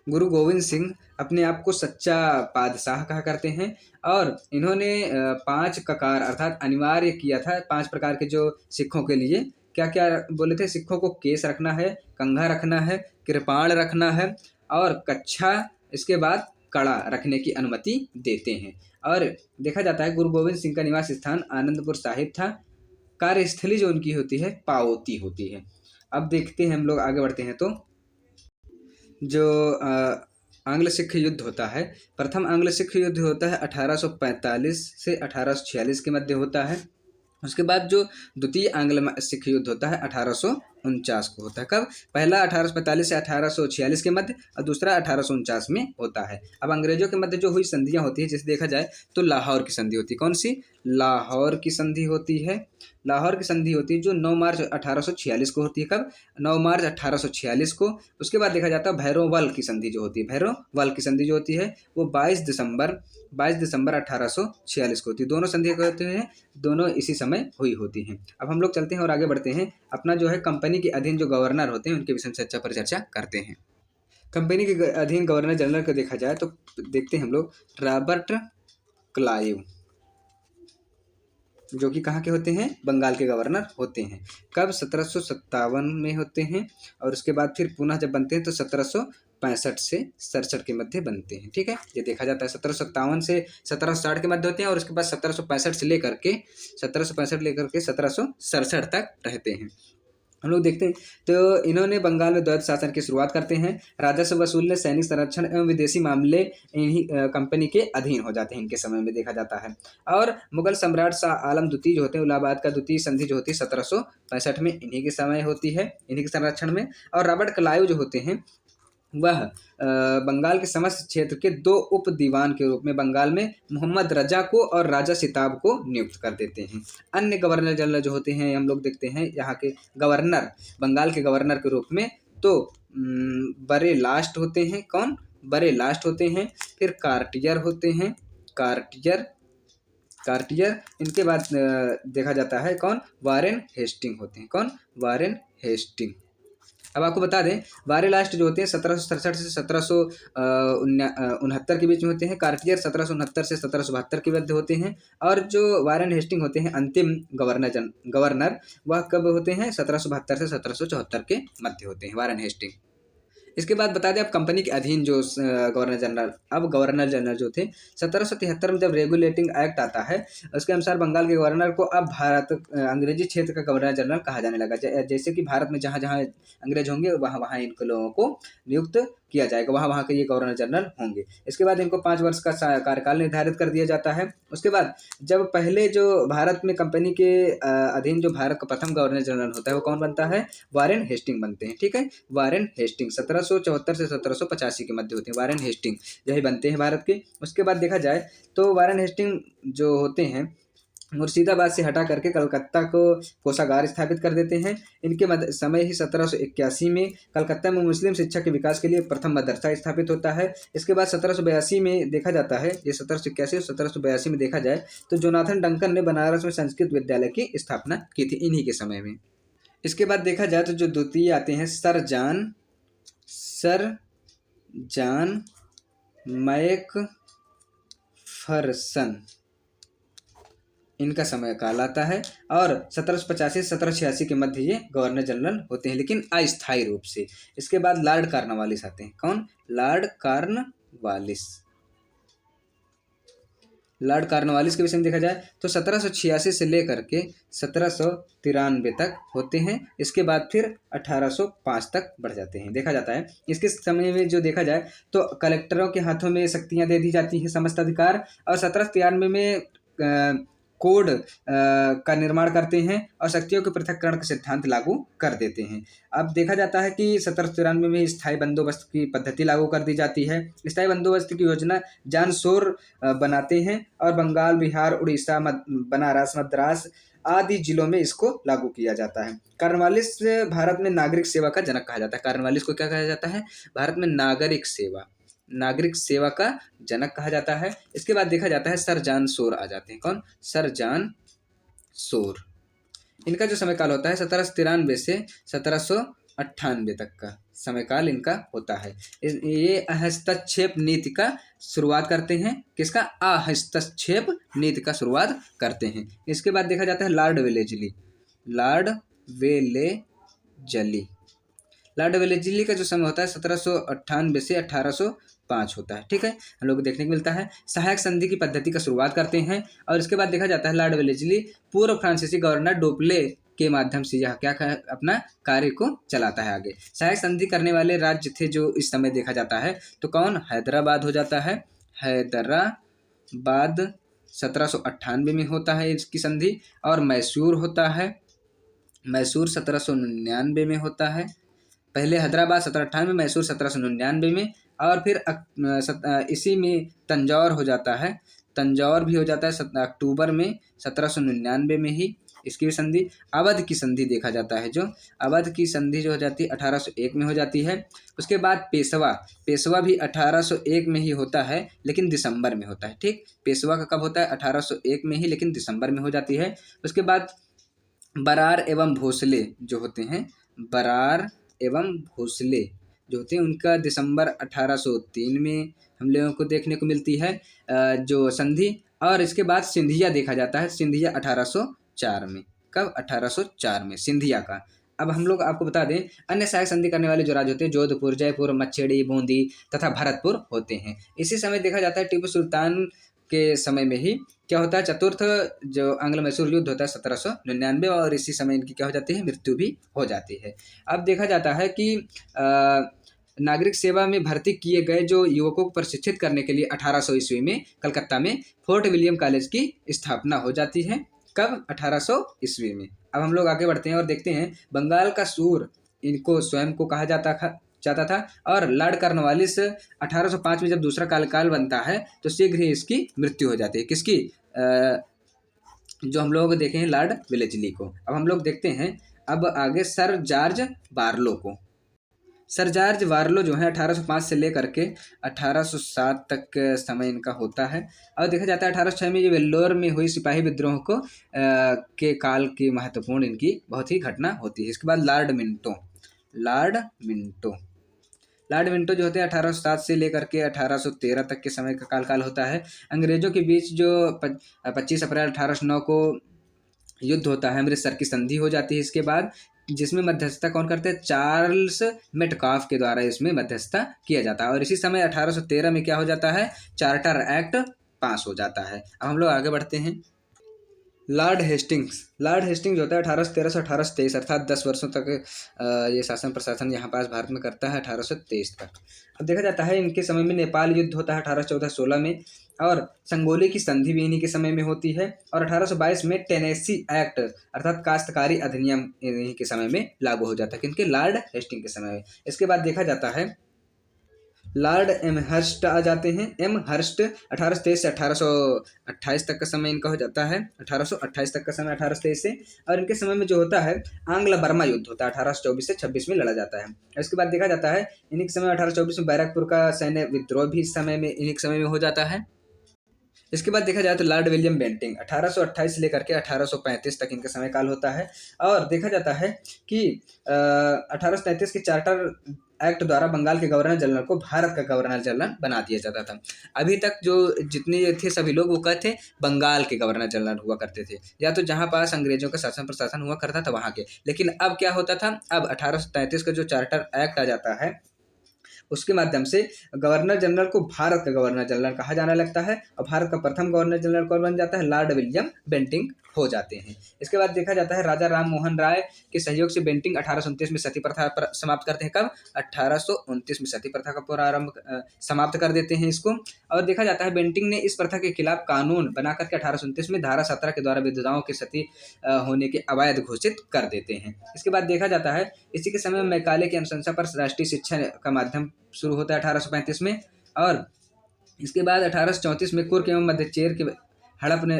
गुरु गोविंद सिंह अपने आप को सच्चा बादशाह कहा करते हैं और इन्होंने 5 ककार अर्थात अनिवार्य किया था 5 प्रकार के जो सिखों के लिए क्या क्या बोले थे, सिखों को केस रखना है, कंघा रखना है, कृपाण रखना है और कच्छा, इसके बाद कड़ा रखने की अनुमति देते हैं। और देखा जाता है गुरु गोविंद सिंह का निवास स्थान आनंदपुर साहिब था। कार्यस्थली जो उनकी होती है पाओती होती है। अब देखते हैं हम लोग आगे बढ़ते हैं तो जो आंग्ल सिख युद्ध होता है, प्रथम आंग्ल सिख युद्ध होता है 1845 से 1846 के मध्य होता है। उसके बाद जो द्वितीय आंग्ल सिख युद्ध होता है 1849 को होता है। कब, पहला 1845 से 1846 के मध्य और दूसरा 1849 में होता है। अब अंग्रेजों के मध्य जो हुई संधियां होती है, जैसे देखा जाए तो लाहौर की संधि होती है। कौन सी, लाहौर की संधि होती है। लाहौर की संधि होती है जो 9 मार्च 1846 को होती है। कब, 9 मार्च 1846 को। उसके बाद देखा जाता है भैरोवल की संधि जो होती है, भैरोवल की संधि जो होती है वो 22 दिसंबर 1846 को होती है। दोनों संधि होते हैं, दोनों इसी समय हुई होती हैं। अब हम लोग चलते हैं और आगे बढ़ते हैं, अपना जो है कंपनी के अधीन जो गवर्नर होते हैं उनके विषय में चर्चा करते हैं। कंपनी के अधीन गवर्नर जनरल को देखा जाए तो देखते हैं हम लोग रॉबर्ट क्लाइव। जो कि कहाँ के होते हैं, बंगाल के गवर्नर होते हैं। कब, 1757 में होते हैं, और उसके बाद फिर पुनः जब बनते हैं तो 1765 से 67 के मध्य बनते हैं। ठीक है, ये देखा जाता है 1757 से 1760 के मध्य होते हैं, और उसके बाद 1765 से लेकर के 1767 तक रहते हैं। हम लोग देखते हैं तो इन्होंने बंगाल में द्वैत शासन की शुरुआत करते हैं। राजस्व वसूलने, सैनिक संरक्षण एवं विदेशी मामले इन्हीं कंपनी के अधीन हो जाते हैं इनके समय में, देखा जाता है। और मुगल सम्राट शाह आलम द्वितीय जो होते हैं, इलाहाबाद का द्वितीय संधि जो होती है 1765 में, इन्हीं के समय होती है, इन्हीं के संरक्षण में। और रॉबर्ट क्लाइव जो होते हैं वह बंगाल के समस्त क्षेत्र के 2 उप दीवान के रूप में बंगाल में मोहम्मद रजा को और राजा सिताब को नियुक्त कर देते हैं। अन्य गवर्नर जनरल जो होते हैं, हम लोग देखते हैं यहाँ के गवर्नर, बंगाल के गवर्नर के रूप में तो बड़े लास्ट होते हैं। कौन, बड़े लास्ट होते हैं। फिर कार्टियर होते हैं, कार्टियर, इनके बाद देखा जाता है कौन, वारेन हेस्टिंग होते हैं। कौन, वारेन हेस्टिंग। अब आपको बता दें, वारे लास्ट जो होते हैं 1767 से 1769 के बीच में होते हैं। कार्टियर 1769 से 1772 के मध्य होते हैं। और जो वारेन हेस्टिंग होते हैं अंतिम गवर्नर, वह कब होते हैं, 1772 से 1774 के मध्य होते हैं, वारेन हेस्टिंग। इसके बाद बता दें आप कंपनी के अधीन जो गवर्नर जनरल, अब गवर्नर जनरल जो थे 1773 में जब रेगुलेटिंग एक्ट आता है, उसके अनुसार बंगाल के गवर्नर को अब भारत अंग्रेजी क्षेत्र का गवर्नर जनरल कहा जाने लगा। जैसे कि भारत में जहाँ जहाँ अंग्रेज होंगे वहाँ वहाँ इनको लोगों को नियुक्त किया जाएगा, वहाँ वहाँ के ये गवर्नर जनरल होंगे। इसके बाद इनको 5 वर्ष का कार्यकाल निर्धारित कर दिया जाता है। उसके बाद जब पहले जो भारत में कंपनी के अधीन जो भारत का प्रथम गवर्नर जनरल होता है वो कौन बनता है, वारेन हेस्टिंग बनते हैं। ठीक है, वारेन हेस्टिंग 1774 से 1785 के मध्य होते हैं, वारेन हेस्टिंग यही बनते हैं भारत के। उसके बाद देखा जाए तो वारेन हेस्टिंग जो होते हैं मुर्शिदाबाद से हटा करके कलकत्ता को कोषागार स्थापित कर देते हैं। इनके समय ही 1781 में कलकत्ता में मुस्लिम शिक्षा के विकास के लिए प्रथम मदरसा स्थापित होता है। इसके बाद 1782 में देखा जाता है, ये 1781 और 1782 में देखा जाए तो जोनाथन डंकन ने बनारस में संस्कृत विद्यालय की स्थापना की थी इन्हीं के समय में। इसके बाद देखा जाए तो जो द्वितीय आते हैं सर जॉन मैकफरसन, इनका समय काल आता है। और 1785 से 1786 के मध्य ये गवर्नर जनरल होते हैं, लेकिन अस्थायी रूप से। इसके बाद लॉर्ड कॉर्नवालिस आते हैं। कौन, लॉर्ड कॉर्नवालिस के विषय में देखा जाए तो 1786 से लेकर के 1793 तक होते हैं। इसके बाद फिर 1805 तक बढ़ जाते हैं, देखा जाता है। इसके समय में जो देखा जाए तो कलेक्टरों के हाथों में शक्तियां दे दी जाती हैं, समस्त अधिकार। और 1793 में कोड का निर्माण करते हैं और शक्तियों के पृथक्करण का सिद्धांत लागू कर देते हैं। अब देखा जाता है कि 1793 में स्थायी बंदोबस्त की पद्धति लागू कर दी जाती है। स्थायी बंदोबस्त की योजना जॉन शोर बनाते हैं और बंगाल, बिहार, उड़ीसा, बनारस, मद्रास आदि जिलों में इसको लागू किया जाता है। कॉर्नवालिस भारत में नागरिक सेवा का जनक कहा जाता है। कॉर्नवालिस को क्या कहा जाता है, भारत में नागरिक सेवा का जनक कहा जाता है। इसके बाद देखा जाता है सर जॉन शोर आ जाते हैं। कौन, सर जॉन शोर। इनका जो समय काल होता है 1793 से 1798 तक का समय काल इनका होता है। ये हस्तक्षेप नीति का शुरुआत करते हैं। किसका, हस्तक्षेप नीति का शुरुआत करते हैं। इसके बाद देखा जाता है लॉर्ड वेलेस्ली का जो समय होता है 1798 से 1805 होता है। ठीक है, हम लोग को देखने को मिलता है। सहायक संधि की पद्धति का शुरुआत करते हैं। और इसके बाद देखा जाता है लॉर्ड वेलेस्ली पूर्व फ्रांसीसी गवर्नर डोपले के माध्यम से यह क्या अपना कार्य को चलाता है आगे। सहायक संधि करने वाले राज्य थे जो इस समय देखा जाता है तो कौन, हैदराबाद हो जाता है। हैदराबाद 1798 में होता है इसकी संधि। और मैसूर होता है, मैसूर 1799 में होता है। पहले हैदराबाद 1798 में, मैसूर 1799 में। और फिर इसी में तंजौर हो जाता है, तंजौर भी हो जाता है अक्टूबर में 1799 में ही इसकी भी संधि। अवध की संधि देखा जाता है, जो अवध की संधि जो हो जाती है 1801 में हो जाती है। उसके बाद पेशवा भी 1801 में ही होता है लेकिन दिसंबर में होता है। ठीक, पेशवा का कब होता है, 1801 में ही, लेकिन दिसंबर में हो जाती है। उसके बाद बरार एवं भोसले जो होते हैं, बरार एवं भोसले जो होते हैं उनका दिसंबर 1803 में हम लोगों को देखने को मिलती है जो संधि। और इसके बाद सिंधिया देखा जाता है, सिंधिया 1804 में। कब? 1804 में सिंधिया का। अब हम लोग आपको बता दें, अन्य सहायक संधि करने वाले जो राज्य होते हैं जोधपुर, जयपुर, मच्छेड़ी, बूंदी तथा भरतपुर होते हैं। इसी समय देखा जाता है टीपू सुल्तान के समय में ही क्या होता है, चतुर्थ जो आंग्ल मैसूर युद्ध होता है 1799, और इसी समय इनकी क्या हो जाती है, मृत्यु भी हो जाती है। अब देखा जाता है कि नागरिक सेवा में भर्ती किए गए जो युवकों को प्रशिक्षित करने के लिए 1800 ईस्वी में कलकत्ता में फोर्ट विलियम कॉलेज की स्थापना हो जाती है। कब? 1800 ईस्वी में। अब हम लोग आगे बढ़ते हैं और देखते हैं, बंगाल का सूर इनको स्वयं को कहा जाता था, और लॉर्ड कॉर्नवालिस 1805 में जब दूसरा काल बनता है तो शीघ्र ही इसकी मृत्यु हो जाती है। किसकी? जो हम लोग देखे हैं लॉर्ड वेलेस्ली को। अब हम लोग देखते हैं अब आगे सर जॉर्ज बारलो को। सर जॉर्ज बारलो जो है 1805 से लेकर के 1807 तक समय इनका होता है। और देखा जाता है 1806 में ये वेल्लोर में हुई सिपाही विद्रोह को के काल की महत्वपूर्ण इनकी बहुत ही घटना होती है। इसके बाद लॉर्ड मिंटो जो होते हैं 1807 से लेकर के 1813 तक के समय का काल होता है। अंग्रेजों के बीच जो 25 अप्रैल 1809 को युद्ध होता है, अमृतसर की संधि हो जाती है इसके बाद, जिसमें मध्यस्थता कौन करते हैं? चार्ल्स मेटकाफ के द्वारा इसमें मध्यस्थता किया जाता है। और इसी समय 1813 में क्या हो जाता है? चार्टर एक्ट पास हो जाता है। अब हम लोग आगे बढ़ते हैं। लॉर्ड हेस्टिंग्स जो होता है 1813 से 1823, अर्थात 10 वर्षों तक ये शासन प्रशासन यहाँ पास भारत में करता है, 1823 तक। अब देखा जाता है इनके समय में नेपाल युद्ध होता है 1814-16 में, और संगोली की संधि भी इन्हीं के समय में होती है, और 1822 में टेनेसी एक्ट अर्थात काश्तकारी अधिनियम इन्हीं के समय में लागू हो जाता है। किनके? लॉर्ड हेस्टिंग के समय में। इसके बाद देखा जाता है लॉर्ड एमहर्स्ट आ जाते हैं। एमहर्स्ट 1823 से 1828 तक का समय इनका हो जाता है, 1828 तक का समय 1823 से। और इनके समय में जो होता है आंग्ल बर्मा युद्ध होता है 1824 से 26 में लड़ा जाता है। इसके बाद देखा जाता है इन्हीं के समय 1824 में बैरकपुर का सैन्य विद्रोह भी इस समय में इन्हीं के समय में हो जाता है। इसके बाद देखा जाए तो लॉर्ड विलियम बेंटिंग 1828 से लेकर के 1835 तक इनका समय काल होता है। और देखा जाता है कि 1833 के चार्टर एक्ट द्वारा बंगाल के गवर्नर जनरल को भारत का गवर्नर जनरल बना दिया जाता था। अभी तक जो जितने थे सभी लोग वो कहते थे बंगाल के गवर्नर जनरल हुआ करते थे, या तो जहाँ पास अंग्रेजों का शासन प्रशासन हुआ करता था वहाँ के। लेकिन अब क्या होता था, अब 1833 का जो चार्टर एक्ट आ जाता है उसके माध्यम से गवर्नर जनरल को भारत का गवर्नर जनरल कहा जाने लगता है, और भारत का प्रथम गवर्नर जनरल कौन बन जाता है? लॉर्ड विलियम बेंटिंग हो जाते हैं। इसके बाद देखा जाता है राजा राम मोहन राय के सहयोग से बेंटिंग 1829 में सती प्रथा समाप्त करते हैं। कब? 1829 में सती प्रथा का प्रारंभ समाप्त कर देते हैं इसको। और देखा जाता है बेंटिंग ने इस प्रथा के खिलाफ कानून बना करके 1829 में धारा 17 के द्वारा विधवाओं के सती होने के अवैध घोषित कर देते हैं। इसके बाद देखा जाता है इसी के समय में मैकाले की अनुशंसा पर राष्ट्रीय शिक्षा का माध्यम शुरू होता है 1835 में। और इसके बाद 1834 में कुर्क एवं मध्यचेर के हड़प ने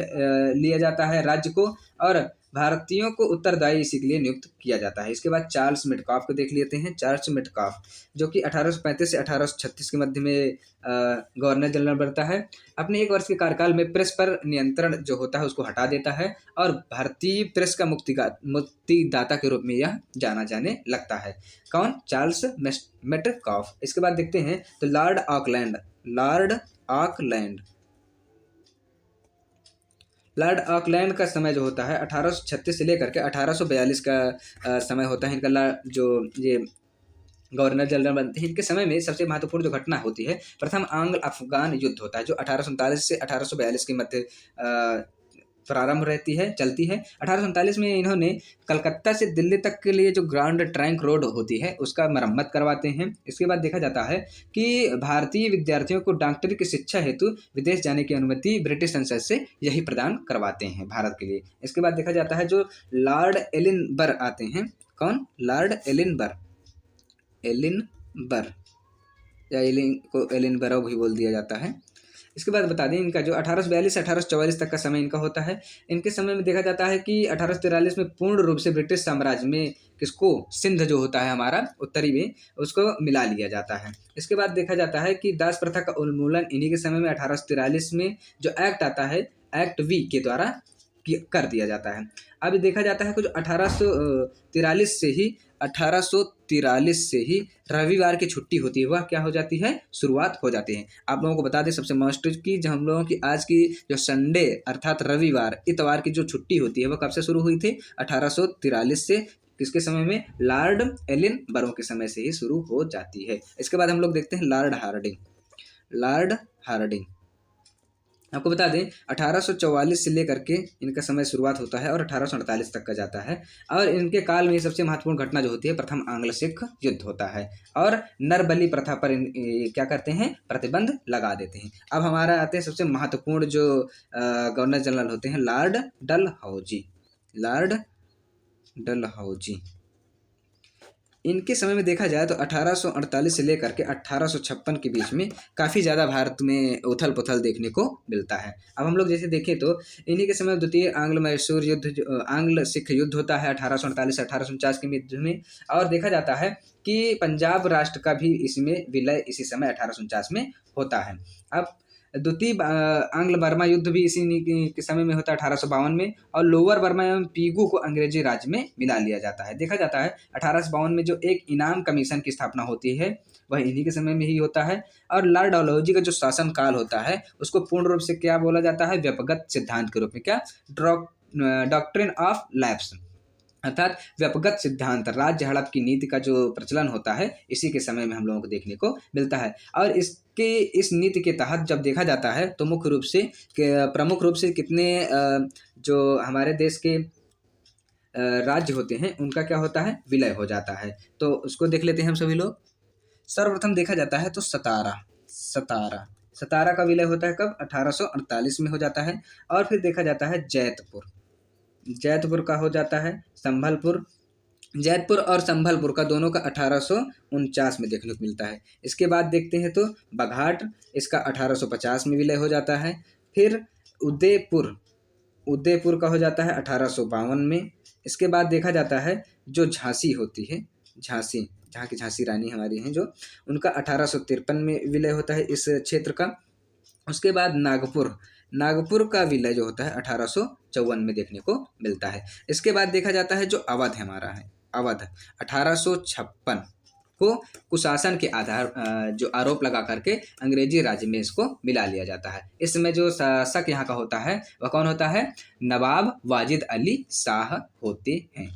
लिया जाता है राज्य को, और भारतीयों को उत्तरदायी इसी के लिए नियुक्त किया जाता है। इसके बाद चार्ल्स मेटकाफ को देख लेते हैं। चार्ल्स मेटकाफ जो कि 1835 से 1836 के मध्य में गवर्नर जनरल बनता है। अपने 1 वर्ष के कार्यकाल में प्रेस पर नियंत्रण जो होता है उसको हटा देता है, और भारतीय प्रेस का मुक्तिदाता के रूप में यह जाना जाने लगता है। कौन? Charles Metcalfe. इसके बाद देखते हैं तो लॉर्ड ऑकलैंड का समय जो होता है 1836 से लेकर के 1842 का समय होता है इनका। जो ये गवर्नर जनरल बनते हैं इनके समय में सबसे महत्वपूर्ण जो घटना होती है प्रथम आंग्ल अफगान युद्ध होता है, जो 1839 से 1842 के मध्य प्रारंभ चलती है। 1839 में इन्होंने कलकत्ता से दिल्ली तक के लिए जो ग्रांड ट्रंक रोड होती है उसका मरम्मत करवाते हैं। इसके बाद देखा जाता है कि भारतीय विद्यार्थियों को डॉक्टरी की शिक्षा हेतु विदेश जाने की अनुमति ब्रिटिश संसद से यही प्रदान करवाते हैं भारत के लिए। इसके बाद देखा जाता है जो लॉर्ड एलिनबर आते हैं। कौन? लॉर्ड एलिनबर या एलिनबरो भी बोल दिया जाता है। इसके बाद बता दें इनका जो 1842 से 1844 तक का समय इनका होता है। इनके समय में देखा जाता है कि 1843 में पूर्ण रूप से ब्रिटिश साम्राज्य में किसको? सिंध जो होता है हमारा उत्तरी में, उसको मिला लिया जाता है। इसके बाद देखा जाता है कि दास प्रथा का उन्मूलन इन्हीं के समय में 1843 में जो एक्ट आता है एक्ट वी के द्वारा कर दिया जाता है। अब देखा जाता है कुछ 1843 से ही 1843 से ही रविवार की छुट्टी होती है वह क्या हो जाती है, शुरुआत हो जाती है। आप लोगों को बता दें सबसे मस्ट की जो हम लोगों की आज की जो संडे अर्थात रविवार इतवार की जो छुट्टी होती है वह कब से शुरू हुई थी, 1843 से। किसके समय में, लॉर्ड एलन बरो के समय से ही शुरू हो जाती है। इसके बाद हम लोग देखते हैं लॉर्ड हार्डिंग। लॉर्ड हार्डिंग आपको बता दें 1844 से लेकर के इनका समय शुरुआत होता है और 1848 तक का जाता है। और इनके काल में सबसे महत्वपूर्ण घटना जो होती है प्रथम आंग्ल सिख युद्ध होता है और नरबली प्रथा पर क्या करते हैं, प्रतिबंध लगा देते हैं। अब हमारा आते हैं सबसे महत्वपूर्ण जो गवर्नर जनरल होते हैं, लॉर्ड डलहौजी। लॉर्ड डलहौजी इनके समय में देखा जाए तो 1848 से लेकर के 1856 के बीच में काफ़ी ज़्यादा भारत में उथल पुथल देखने को मिलता है। अब हम लोग जैसे देखें तो इन्हीं के समय द्वितीय आंग्ल मैसूर युद्ध आंग्ल सिख युद्ध होता है 1848 से 1849 के बीच में। और देखा जाता है कि पंजाब राष्ट्र का भी इसमें विलय इसी समय 1849 में होता है। अब द्वितीय आंग्ल बर्मा युद्ध भी इसी के समय में होता है 1852 में। और लोअर बर्मा एवं पीगू को अंग्रेजी राज्य में मिला लिया जाता है। देखा जाता है 1852 में जो एक इनाम कमीशन की स्थापना होती है वह इन्हीं के समय में ही होता है। और लॉर्ड डलहौजी का जो शासन काल होता है उसको पूर्ण रूप से क्या बोला जाता है, व्यपगत सिद्धांत के रूप में, क्या, डॉक्ट्रिन ऑफ लैप्स, अर्थात व्यपगत सिद्धांत, राज्य हड़प की नीति का जो प्रचलन होता है इसी के समय में हम लोगों को देखने को मिलता है। और इस नीति के तहत जब देखा जाता है तो प्रमुख रूप से कितने जो हमारे देश के राज्य होते हैं उनका क्या होता है, विलय हो जाता है। तो उसको देख लेते हैं हम सभी लोग। सर्वप्रथम देखा जाता है तो सतारा का विलय होता है कब, 1848 में हो जाता है। और फिर देखा जाता है जैतपुर का हो जाता है, जैतपुर और संभलपुर का दोनों का 1849 में देखने को मिलता है। इसके बाद देखते हैं तो बघाट, इसका 1850 में विलय हो जाता है। फिर उदयपुर का हो जाता है 1852 में। इसके बाद देखा जाता है जो झांसी होती है, जहाँ की झांसी रानी हमारी हैं जो, उनका 1853 में विलय होता है इस क्षेत्र का। उसके बाद नागपुर का विलय जो होता है 1854 में देखने को मिलता है। इसके बाद देखा जाता है जो अवध हमारा है, अवध 1856 को कुशासन के आधार जो आरोप लगा करके अंग्रेजी राज्य में इसको मिला लिया जाता है। इसमें जो शासक यहाँ का होता है वह कौन होता है, नवाब वाजिद अली शाह होते हैं।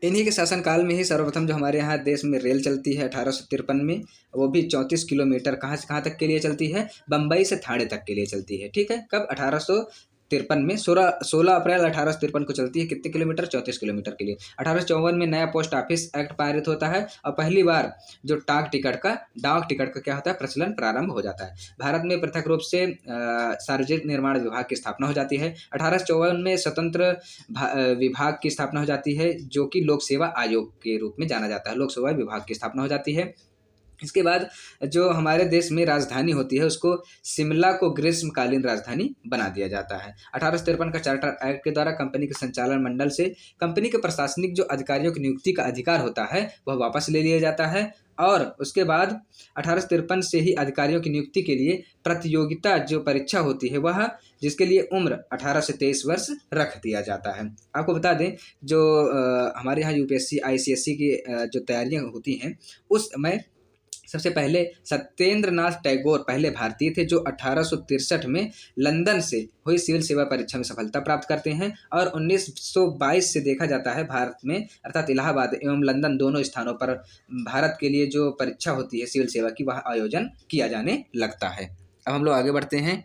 इन्हीं के शासनकाल में ही सर्वप्रथम जो हमारे यहाँ देश में रेल चलती है 1853 में, वो भी 34 किलोमीटर कहाँ से कहाँ तक के लिए चलती है, बम्बई से ठाणे तक के लिए चलती है। ठीक है, कब, 1853 में 16 अप्रैल 1853 को चलती है। कितने किलोमीटर, 34 किलोमीटर के लिए। 1854 में नया पोस्ट ऑफिस एक्ट पारित होता है और पहली बार जो डाक टिकट का क्या होता है, प्रचलन प्रारंभ हो जाता है। भारत में पृथक रूप से सार्वजनिक निर्माण विभाग की स्थापना हो जाती है। 1854 में स्वतंत्र विभाग की स्थापना हो जाती है जो कि लोक सेवा आयोग के रूप में जाना जाता है, लोक सेवा विभाग की स्थापना हो जाती है। इसके बाद जो हमारे देश में राजधानी होती है उसको शिमला को ग्रीष्मकालीन राजधानी बना दिया जाता है। 1853 का चार्टर एक्ट के द्वारा कंपनी के संचालन मंडल से कंपनी के प्रशासनिक जो अधिकारियों की नियुक्ति का अधिकार होता है वह वापस ले लिया जाता है। और उसके बाद 1853 से ही अधिकारियों की नियुक्ति के लिए प्रतियोगिता जो परीक्षा होती है वह, जिसके लिए उम्र 18 से 23 वर्ष रख दिया जाता है। आपको बता दें जो हमारे यहाँ यूपीएससी ICSE की जो तैयारियाँ होती हैं उस समय सबसे पहले सत्येंद्र नाथ टैगोर पहले भारतीय थे जो 1863 में लंदन से हुई सिविल सेवा परीक्षा में सफलता प्राप्त करते हैं। और 1922 से देखा जाता है भारत में अर्थात इलाहाबाद एवं लंदन दोनों स्थानों पर भारत के लिए जो परीक्षा होती है सिविल सेवा की वह आयोजन किया जाने लगता है। अब हम लोग आगे बढ़ते हैं।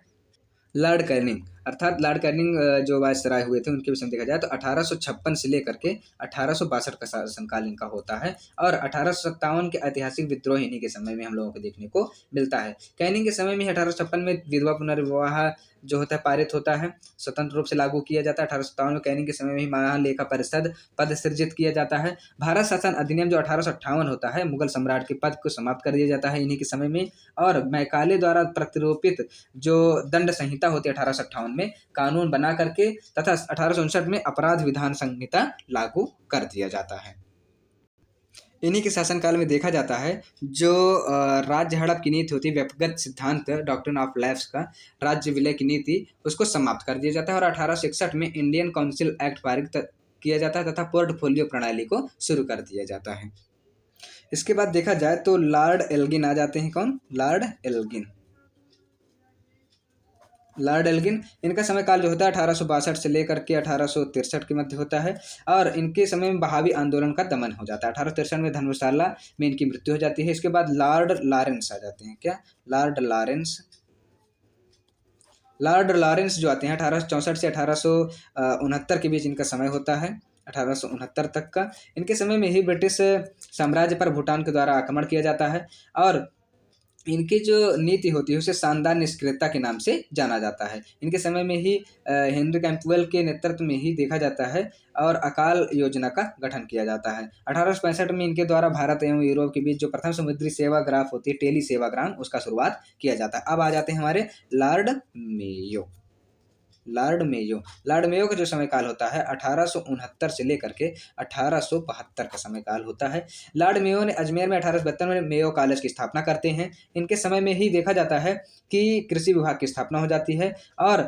लॉर्ड कैनिंग अर्थात लॉर्ड कैनिंग जो वायसराय हुए थे उनके विषय में देखा जाए तो 1856 से लेकर के 1862 का शासनकाल इनका होता है। और 1857 के ऐतिहासिक विद्रोह इन्हीं के समय में हम लोगों को देखने को मिलता है। कैनिंग के समय में 1856 में विधवा पुनर्विवाह जो होता है पारित होता है, स्वतंत्र रूप से लागू किया जाता है। 1857 में कैनिंग के समय में ही महालेखा परिषद पद सृजित किया जाता है। भारत शासन अधिनियम जो 1858 होता है मुगल सम्राट के पद को समाप्त कर दिया जाता है इन्हीं के समय में। और मैकाले द्वारा प्रतिरूपित जो दंड संहिता होती है 1858 में कानून बना करके तथा 1859 में अपराध विधान संहिता लागू कर दिया जाता है। इन्हीं के शासनकाल में देखा जाता है जो राज्य हड़प की नीति होती है, व्यक्तिगत सिद्धांत डॉक्ट्रिन ऑफ लैप्स का राज्य विलय की नीति, उसको समाप्त कर दिया जाता है। और 1861 में इंडियन काउंसिल एक्ट किया जाता है तथा पोर्टफोलियो प्रणाली को शुरू कर दिया जाता है। इसके बाद देखा जाए तो लॉर्ड एल्गिन आ जाते हैं। कौन? Lord Elgin. लॉर्ड एल्गिन, इनका समय काल जो होता है 1862 से लेकर के 1863 के मध्य होता है और इनके समय में बहावी आंदोलन का दमन हो जाता है। 1863 में धर्मशाला में इनकी मृत्यु हो जाती है। इसके बाद लॉर्ड लॉरेंस आ जाते हैं। क्या? Lord Lawrence. लॉर्ड लॉरेंस जो आते हैं 1864 से 1869 के बीच इनका समय होता है, 1869 तक का। इनके समय में ही ब्रिटिश साम्राज्य पर भूटान के द्वारा आक्रमण किया जाता है और इनकी जो नीति होती है उसे शानदार निष्क्रियता के नाम से जाना जाता है। इनके समय में ही हेनरी कैंपबेल के नेतृत्व में ही देखा जाता है और अकाल योजना का गठन किया जाता है। 1865 में इनके द्वारा भारत एवं यूरोप के बीच जो प्रथम समुद्री सेवाग्राफ होती है, टेली सेवाग्राम, उसका शुरुआत किया जाता है। अब आ जाते हैं हमारे Lord Mayo. Lord Mayo. Lord Mayo का जो समय काल होता है 1869 से लेकर के 1872 का समय काल होता है। लॉर्ड मेयो ने अजमेर में 1872 में मेयो कॉलेज की स्थापना करते हैं। इनके समय में ही देखा जाता है कि कृषि विभाग की स्थापना हो जाती है और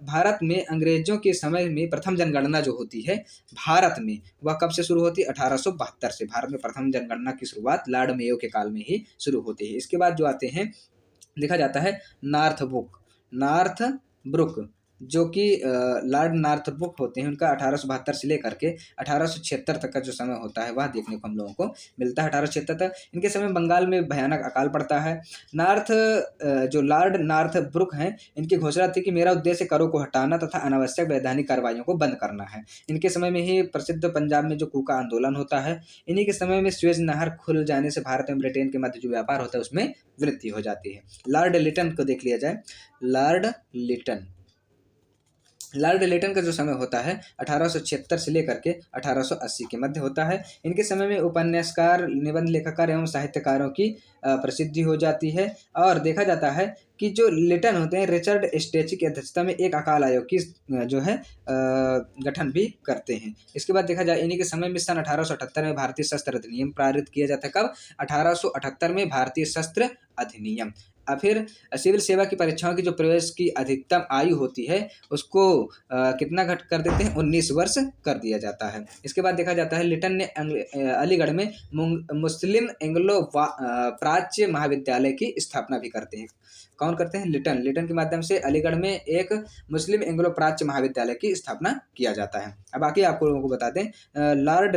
भारत में अंग्रेजों के समय में प्रथम जनगणना जो होती है भारत में, वह कब से शुरू होती है? 1872 से। भारत में प्रथम जनगणना की शुरुआत लॉर्ड मेयो के काल में ही शुरू होती है। इसके बाद जो आते हैं देखा जाता है नॉर्थ ब्रुक, जो कि लॉर्ड नॉर्थब्रुक होते हैं। उनका 1872 से लेकर के 1876 तक का जो समय होता है वह देखने को हम लोगों को मिलता है। 1876 तक इनके समय बंगाल में भयानक अकाल पड़ता है। जो लॉर्ड नॉर्थब्रुक हैं, इनकी घोषणा थी कि मेरा उद्देश्य करों को हटाना तथा अनावश्यक वैधानिक कार्रवाइयों को बंद करना है। इनके समय में ही प्रसिद्ध पंजाब में जो कूका आंदोलन होता है, इन्हीं के समय में स्वेज नहर खुल जाने से भारत एवं ब्रिटेन के मध्य जो व्यापार होता है उसमें वृद्धि हो जाती है। लॉर्ड लिटन को देख लिया जाए। लॉर्ड लिटन का जो समय होता है 1876 से लेकर के 1880 के मध्य होता है। इनके समय में उपन्यासकार, निबंध लेखकार एवं साहित्यकारों की प्रसिद्धि हो जाती है और देखा जाता है कि जो लिटन होते हैं रिचर्ड स्टेची की अध्यक्षता में एक अकाल आयोग की जो है गठन भी करते हैं। इसके बाद देखा जाए इन्हीं के समय में सन 1878 में भारतीय शस्त्र अधिनियम पारित किया जाता है। कब? 1878 में भारतीय शस्त्र अधिनियम। फिर सिविल सेवा की परीक्षाओं की जो प्रवेश की अधिकतम आयु होती है उसको कितना घट कर देते हैं? 19 वर्ष कर दिया जाता है। इसके बाद देखा जाता है लिटन ने अलीगढ़ में मुस्लिम एंग्लो प्राच्य महाविद्यालय की स्थापना भी करते हैं। कौन करते हैं? लिटन के माध्यम से अलीगढ़ में एक मुस्लिम एंग्लो प्राच्य महाविद्यालय की स्थापना किया जाता है। अब बाकी आपको लोगों को बता दें लॉर्ड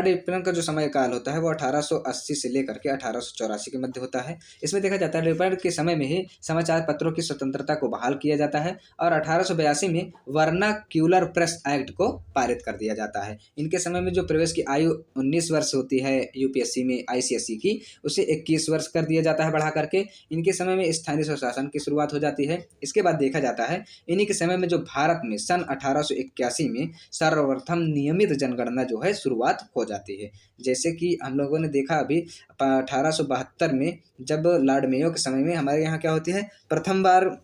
रिपन का जो समय काल होता है वो 1880 से लेकर के 1884 के मध्य होता है। इसमें देखा जाता है रिपन के समय में ही समाचार पत्रों की स्वतंत्रता को बहाल किया जाता है और 1882 में वर्नाक्यूलर प्रेस एक्ट को पारित कर दिया जाता है। इनके समय में जो प्रवेश की आयु 19 वर्ष होती है यूपीएससी में आईसीएसई की, उसे 21 वर्ष कर दिया जाता है बढ़ा करके। इनके समय में स्थानीय स्वशासन की शुरुआत हो जाती है। इसके बाद देखा जाता है इन्हीं के समय में जो भारत में सन 1881 में सर्वप्रथम नियमित जनगणना जो है शुरुआत हो जाती है। जैसे कि हम लोगों ने देखा अभी 1872 में जब लॉर्ड मेयो के समय में हमारे यहाँ क्या होती है? प्रथम बार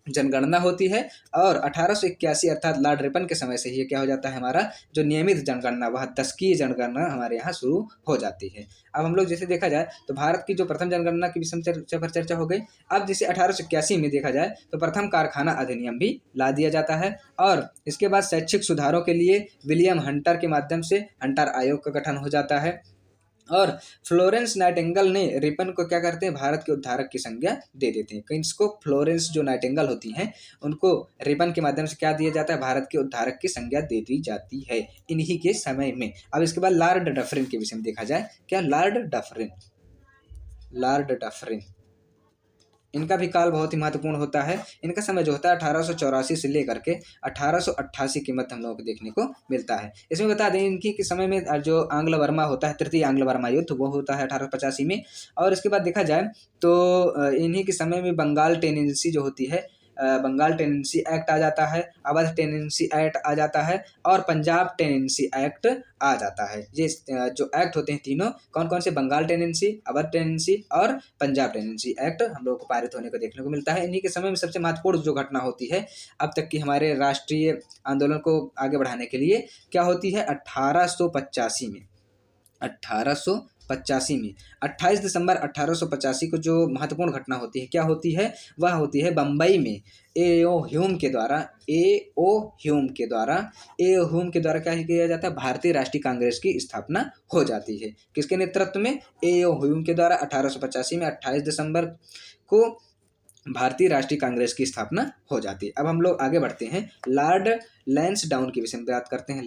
जनगणना होती है और 1881 अर्थात लॉर्ड रिपन के समय से ही क्या हो जाता है? हमारा जो नियमित जनगणना वह दशकीय जनगणना हमारे यहाँ शुरू हो जाती है। अब हम लोग जैसे देखा जाए तो भारत की जो प्रथम जनगणना की विषम चर्चा हो गई। अब जैसे 1881 में देखा जाए तो प्रथम कारखाना अधिनियम भी ला दिया जाता है और इसके बाद शैक्षिक सुधारों के लिए विलियम हंटर के माध्यम से हंटर आयोग का गठन हो जाता है और फ्लोरेंस नाइटिंगेल ने रिपन को क्या करते हैं? भारत के उद्धारक की संज्ञा दे देते हैं। किसको? फ्लोरेंस जो नाइटिंगेल होती हैं उनको रिपन के माध्यम से क्या दिया जाता है? भारत के उद्धारक की संज्ञा दे दी जाती है इन्हीं के समय में। अब इसके बाद लॉर्ड डफरिन के विषय में देखा जाए। क्या? लॉर्ड डफरिन, इनका भी काल बहुत ही महत्वपूर्ण होता है। इनका समय जो होता है 1884 से लेकर के 1888 के मध्य हम लोगों को देखने को मिलता है। इसमें बता दें इनकी के समय में जो आंग्ल वर्मा होता है, तृतीय आंग्ल वर्मा युद्ध, वो होता है 1885 में। और इसके बाद देखा जाए तो इन्हीं के समय में बंगाल टेनेंसी जो होती है, बंगाल टेनेंसी एक्ट आ जाता है, अवध टेनेंसी एक्ट आ जाता है और पंजाब टेनेंसी एक्ट आ जाता है। ये जो एक्ट होते हैं तीनों कौन कौन से? बंगाल टेनेंसी, अवध टेनेंसी और पंजाब टेनेंसी एक्ट हम लोगों को पारित होने को देखने को मिलता है। इन्हीं के समय में सबसे महत्वपूर्ण जो घटना होती है अब तक की हमारे राष्ट्रीय आंदोलन को आगे बढ़ाने के लिए क्या होती है? 1885 में 1885 में 28 दिसंबर 1885 को जो महत्वपूर्ण घटना होती है, क्या होती है? वह होती है बम्बई में ए.ओ. ह्यूम के द्वारा क्या किया जाता है? भारतीय राष्ट्रीय कांग्रेस की स्थापना हो जाती है। किसके नेतृत्व में? ए.ओ. ह्यूम के द्वारा 1885 में 28 दिसंबर को भारतीय राष्ट्रीय कांग्रेस की स्थापना हो जाती है। अब हम लोग आगे बढ़ते हैं, लॉर्ड लैंसडाउन के विषय में बात करते हैं।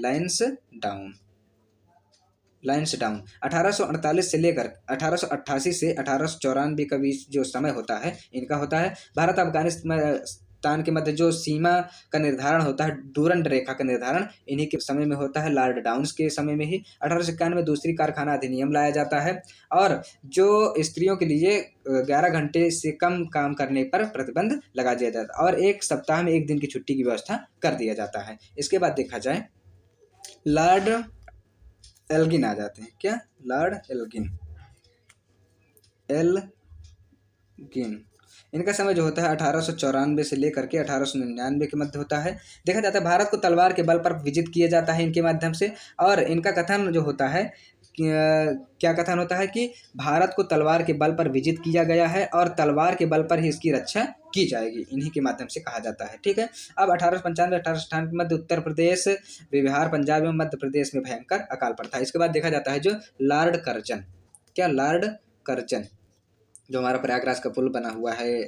लैंसडाउन 1848 से लेकर 1888 से 1894 का बीच जो समय होता है, इनका होता है। भारत अफगानिस्तान के मध्य जो सीमा का निर्धारण होता है, डूरंड रेखा का निर्धारण इन्हीं के समय में होता है, लॉर्ड डाउन्स के समय में ही। 1891 में दूसरी कारखाना अधिनियम लाया जाता है और जो स्त्रियों के लिए 11 घंटे से कम काम करने पर प्रतिबंध लगा दिया जाता है और एक सप्ताह में 1 दिन की छुट्टी की व्यवस्था कर दिया जाता है। इसके बाद देखा जाए, लॉर्ड एल्गिन आ जाते हैं। क्या? लॉर्ड एल्गिन इनका समय जो होता है 1894 से लेकर के 1899 के मध्य होता है। देखा जाता है भारत को तलवार के बल पर विजित किया जाता है इनके माध्यम से, और इनका कथन जो होता है, क्या कथन होता है कि भारत को तलवार के बल पर विजित किया गया है और तलवार के बल पर ही इसकी रक्षा की जाएगी, इन्हीं के माध्यम से कहा जाता है। ठीक है। अब 1895 1898 के मध्य उत्तर प्रदेश, बिहार, पंजाब एवं मध्य प्रदेश में भयंकर अकाल पड़ता है। इसके बाद देखा जाता है जो लॉर्ड कर्जन, क्या? लॉर्ड कर्जन जो हमारा प्रयागराज का पुल बना हुआ है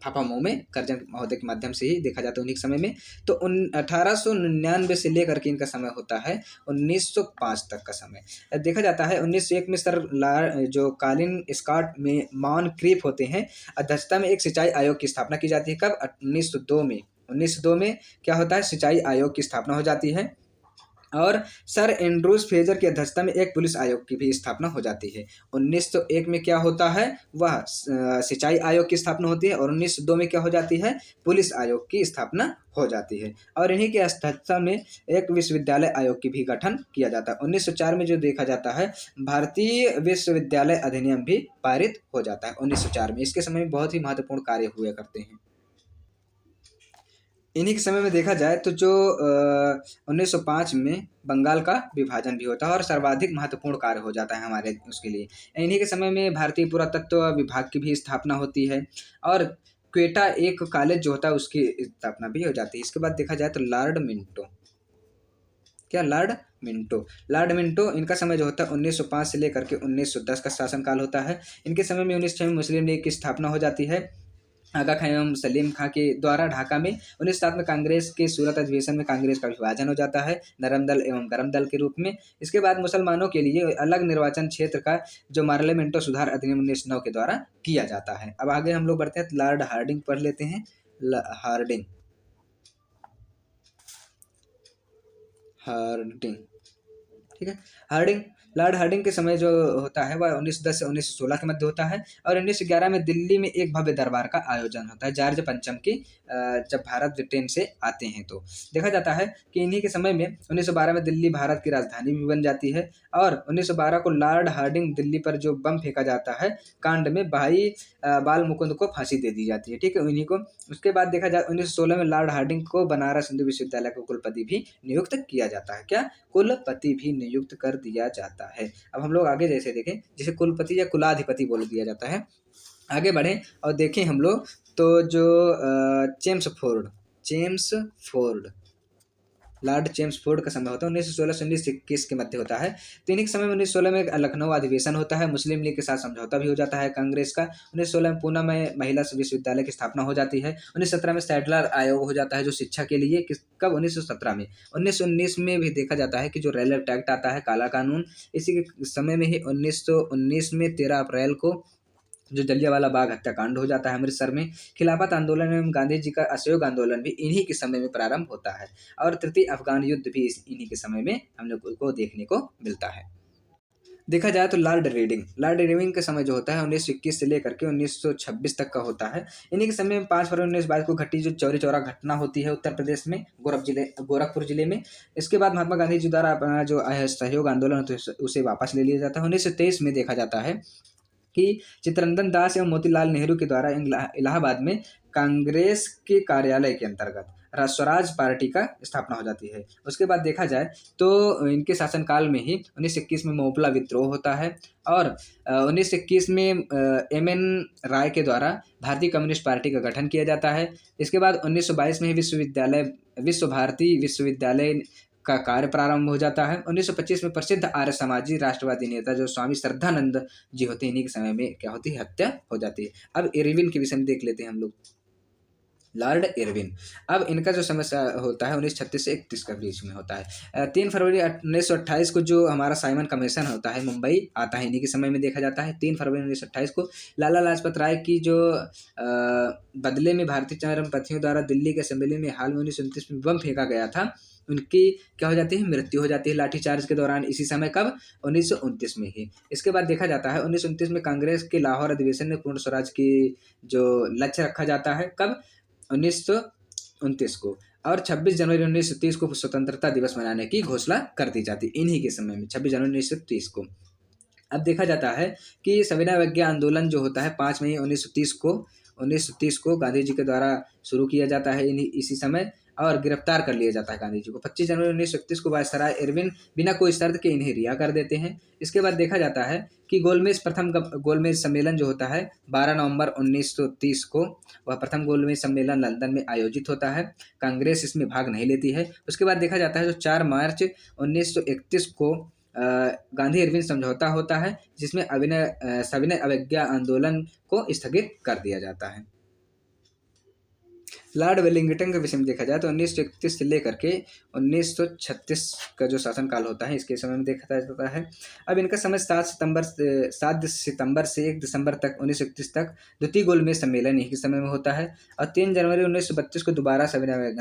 फाफामऊ में, कर्जन महोदय के माध्यम से ही देखा जाता है उन्हीं के समय में। तो 1899 से लेकर के इनका समय होता है 1905 तक का समय। देखा जाता है 1901 में सर जो कालिन स्कॉट में मॉनक्रीफ होते हैं, अध्यक्षता में एक सिंचाई आयोग की स्थापना की जाती है। कब? 1902 में क्या होता है? सिंचाई आयोग की स्थापना हो जाती है और सर एंड्रूज फ्रेजर की अध्यक्षता में एक पुलिस आयोग की भी स्थापना हो जाती है। 1901 में क्या होता है? वह सिंचाई आयोग की स्थापना होती है और 1902 में क्या हो जाती है? पुलिस आयोग की स्थापना हो जाती है और इन्हीं की अध्यक्षता में एक विश्वविद्यालय आयोग की भी गठन किया जाता है। 1904 में जो देखा जाता है, भारतीय विश्वविद्यालय अधिनियम भी पारित हो जाता है 1904 में। इसके समय में बहुत ही महत्वपूर्ण कार्य हुए करते हैं। इन्हीं के समय में देखा जाए तो जो 1905 में बंगाल का विभाजन भी होता है और सर्वाधिक महत्वपूर्ण कार्य हो जाता है हमारे उसके लिए। इन्हीं के समय में भारतीय पुरातत्व विभाग की भी स्थापना होती है और क्वेटा एक कॉलेज जो होता है उसकी स्थापना भी हो जाती है। इसके बाद देखा जाए तो लॉर्ड मिंटो, क्या? लॉर्ड मिंटो इनका समय जो होता है 1905 से लेकर के 1910 का शासनकाल होता है। इनके समय में 1906 में मुस्लिम लीग की स्थापना हो जाती है आगा खां एवं सलीम खां के द्वारा ढाका में। 1907 में कांग्रेस के सूरत अधिवेशन में कांग्रेस का विभाजन हो जाता है नरम दल एवं गरम दल के रूप में। इसके बाद मुसलमानों के लिए अलग निर्वाचन क्षेत्र का जो पार्लियामेंटो सुधार अधिनियम 1909 के द्वारा किया जाता है। अब आगे हम लोग बढ़ते हैं, लॉर्ड हार्डिंग पढ़ लेते हैं। हार्डिंग, ठीक है। लॉर्ड हार्डिंग के समय जो होता है वह 1910 से 1916 के मध्य होता है और 1911 में दिल्ली में एक भव्य दरबार का आयोजन होता है जॉर्ज पंचम की, जब भारत ब्रिटेन से आते हैं। तो देखा जाता है कि इन्हीं के समय में 1912 में दिल्ली भारत की राजधानी भी बन जाती है और 1912 को लॉर्ड हार्डिंग दिल्ली पर जो बम फेंका जाता है कांड में भाई बाल मुकुंद को फांसी दे दी जाती है। ठीक है, उन्हीं को। उसके बाद देखा जाए 1916 में लॉर्ड हार्डिंग को बनारस हिंदू विश्वविद्यालय का कुलपति भी नियुक्त किया जाता है। क्या? कुलपति भी नियुक्त कर दिया जाता है। अब हम लोग आगे जैसे देखें, जिसे कुलपति या कुलाधिपति बोल दिया जाता है। आगे बढ़ें और देखें हम लोग तो जो लॉर्ड चेम्सफोर्ड का समय होता है 1916 से 1921 के मध्य होता है। तो इन्हीं के समय में 1916 में लखनऊ अधिवेशन होता है, मुस्लिम लीग के साथ समझौता भी हो जाता है कांग्रेस का। 1916 में पूना में महिला विश्वविद्यालय की स्थापना हो जाती है। 1917 में सैडलर आयोग हो जाता है जो शिक्षा के लिए, कब? 1917 में। 1919 में भी देखा जाता है कि जो रेलवे एक्ट आता है, काला कानून, इसी के समय में ही 1919 में 13 अप्रैल को जो जलियांवाला बाग हत्याकांड हो जाता है अमृतसर में। खिलाफत आंदोलन एवं गांधी जी का असहयोग आंदोलन भी इन्हीं के समय में प्रारंभ होता है और तृतीय अफगान युद्ध भी इन्हीं के समय में हम लोग को देखने को मिलता है। देखा जाए तो लॉर्ड रीडिंग का समय जो होता है 1921 से लेकर के 1926 तक का होता है। इन्हीं के समय में 5 फरवरी 1922 को घटी जो चौरी चौरा घटना होती है उत्तर प्रदेश में गोरखपुर जिले में। इसके बाद महात्मा गांधी जी द्वारा अपना जो सहयोग आंदोलन उसे वापस ले लिया जाता है। 1923 में देखा जाता है कि चित्तरंजन दास एवं मोतीलाल नेहरू के द्वारा इलाहाबाद में कांग्रेस के कार्यालय के अंतर्गत स्वराज पार्टी का स्थापना हो जाती है। उसके बाद देखा जाए तो इनके शासनकाल में ही 1921 में मोपला विद्रोह होता है और 1921 में एम.एन. राय के द्वारा भारतीय कम्युनिस्ट पार्टी का गठन किया जाता है। इसके बाद 1922 में ही विश्व भारती विश्वविद्यालय का कार्य प्रारंभ हो जाता है। 1925 में प्रसिद्ध आर्य समाजी राष्ट्रवादी नेता जो स्वामी श्रद्धानंद जी होते हैं, इन्हीं के समय में क्या होती है, हत्या हो जाती है। अब इरविन के विषय में देख लेते हैं हम लोग, लॉर्ड इरविन। अब इनका जो समस्या होता है 1936 से 31 के बीच में होता है। 3 फरवरी 1928 को जो हमारा साइमन कमीशन होता है मुंबई आता है, इन्हीं के समय में देखा जाता है। 3 फरवरी 1928 को लाला लाजपत राय की जो बदले में भारतीय चरमपंथियों द्वारा दिल्ली के असेंबली में हाल में 1929 में बम फेंका गया था, उनकी क्या हो जाती है, मृत्यु हो जाती है लाठीचार्ज के दौरान। इसी समय कब, 1929 में ही। इसके बाद देखा जाता है 1929 में कांग्रेस के लाहौर अधिवेशन में पूर्ण स्वराज की जो लक्ष्य रखा जाता है, कब, 1929 को। और 26 जनवरी 1930 को स्वतंत्रता दिवस मनाने की घोषणा कर दी जाती है इन्हीं के समय में, 26 जनवरी 1930 को। अब देखा जाता है कि सविनय अवज्ञा आंदोलन जो होता है 5 मई 1930 को गांधी जी के द्वारा शुरू किया जाता है इसी समय, और गिरफ्तार कर लिया जाता है गांधी जी को। 25 जनवरी 1931 को वायसराय इरविन बिना कोई शर्त के इन्हें रिहा कर देते हैं। इसके बाद देखा जाता है कि प्रथम गोलमेज सम्मेलन जो होता है 12 नवंबर 1930 को, वह प्रथम गोलमेज सम्मेलन लंदन में आयोजित होता है। कांग्रेस इसमें भाग नहीं लेती है। उसके बाद देखा जाता है जो 4 मार्च 1931 को गांधी इरविन समझौता होता है, जिसमें सविनय अवज्ञा आंदोलन को स्थगित कर दिया जाता है। लॉर्ड वेलिंगटन के विषय में देखा जाए तो 1931 से लेकर के 1936 का जो शासनकाल होता है, इसके समय में देखा जाता है। अब इनका समय 7 सितंबर से 1 दिसंबर तक 1931 तक द्वितीय गोलमेज सम्मेलन यही के समय में होता है। और 3 जनवरी 1932 को दोबारा सविनय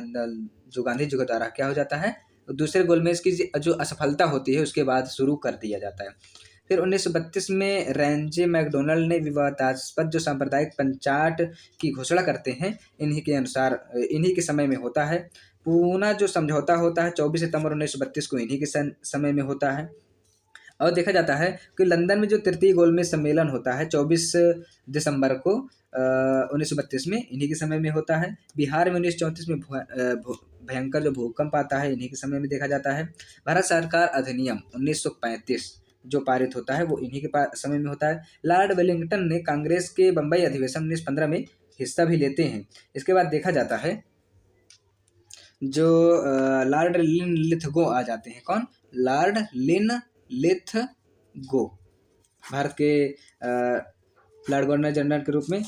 जो गांधी जी के द्वारा क्या हो जाता है, दूसरे गोलमेज की जो असफलता होती है उसके बाद शुरू कर दिया जाता है। फिर 1932 में रेंजे मैकडोनल्ड ने विवादास्पद जो सांप्रदायिक पंचाट की घोषणा करते हैं, इन्हीं के अनुसार इन्हीं के समय में होता है। पूना जो समझौता होता है 24 सितंबर 1932 को इन्हीं के समय में होता है। और देखा जाता है कि लंदन में जो तृतीय गोलमेज सम्मेलन होता है 24 दिसंबर को 1932 में, इन्हीं के समय में होता है। बिहार में 1934 में भयंकर जो भूकंप आता है, इन्हीं के समय में देखा जाता है। भारत सरकार अधिनियम 1935 जो पारित होता है वो इन्हीं के समय में होता है। लॉर्ड वेलिंगटन ने कांग्रेस के बम्बई अधिवेशन 1915 में हिस्सा भी लेते हैं। इसके बाद देखा जाता है जो लॉर्ड लिनलिथगो आ जाते हैं। कौन? लॉर्ड लिनलिथगो, भारत के लॉर्ड गवर्नर जनरल के रूप में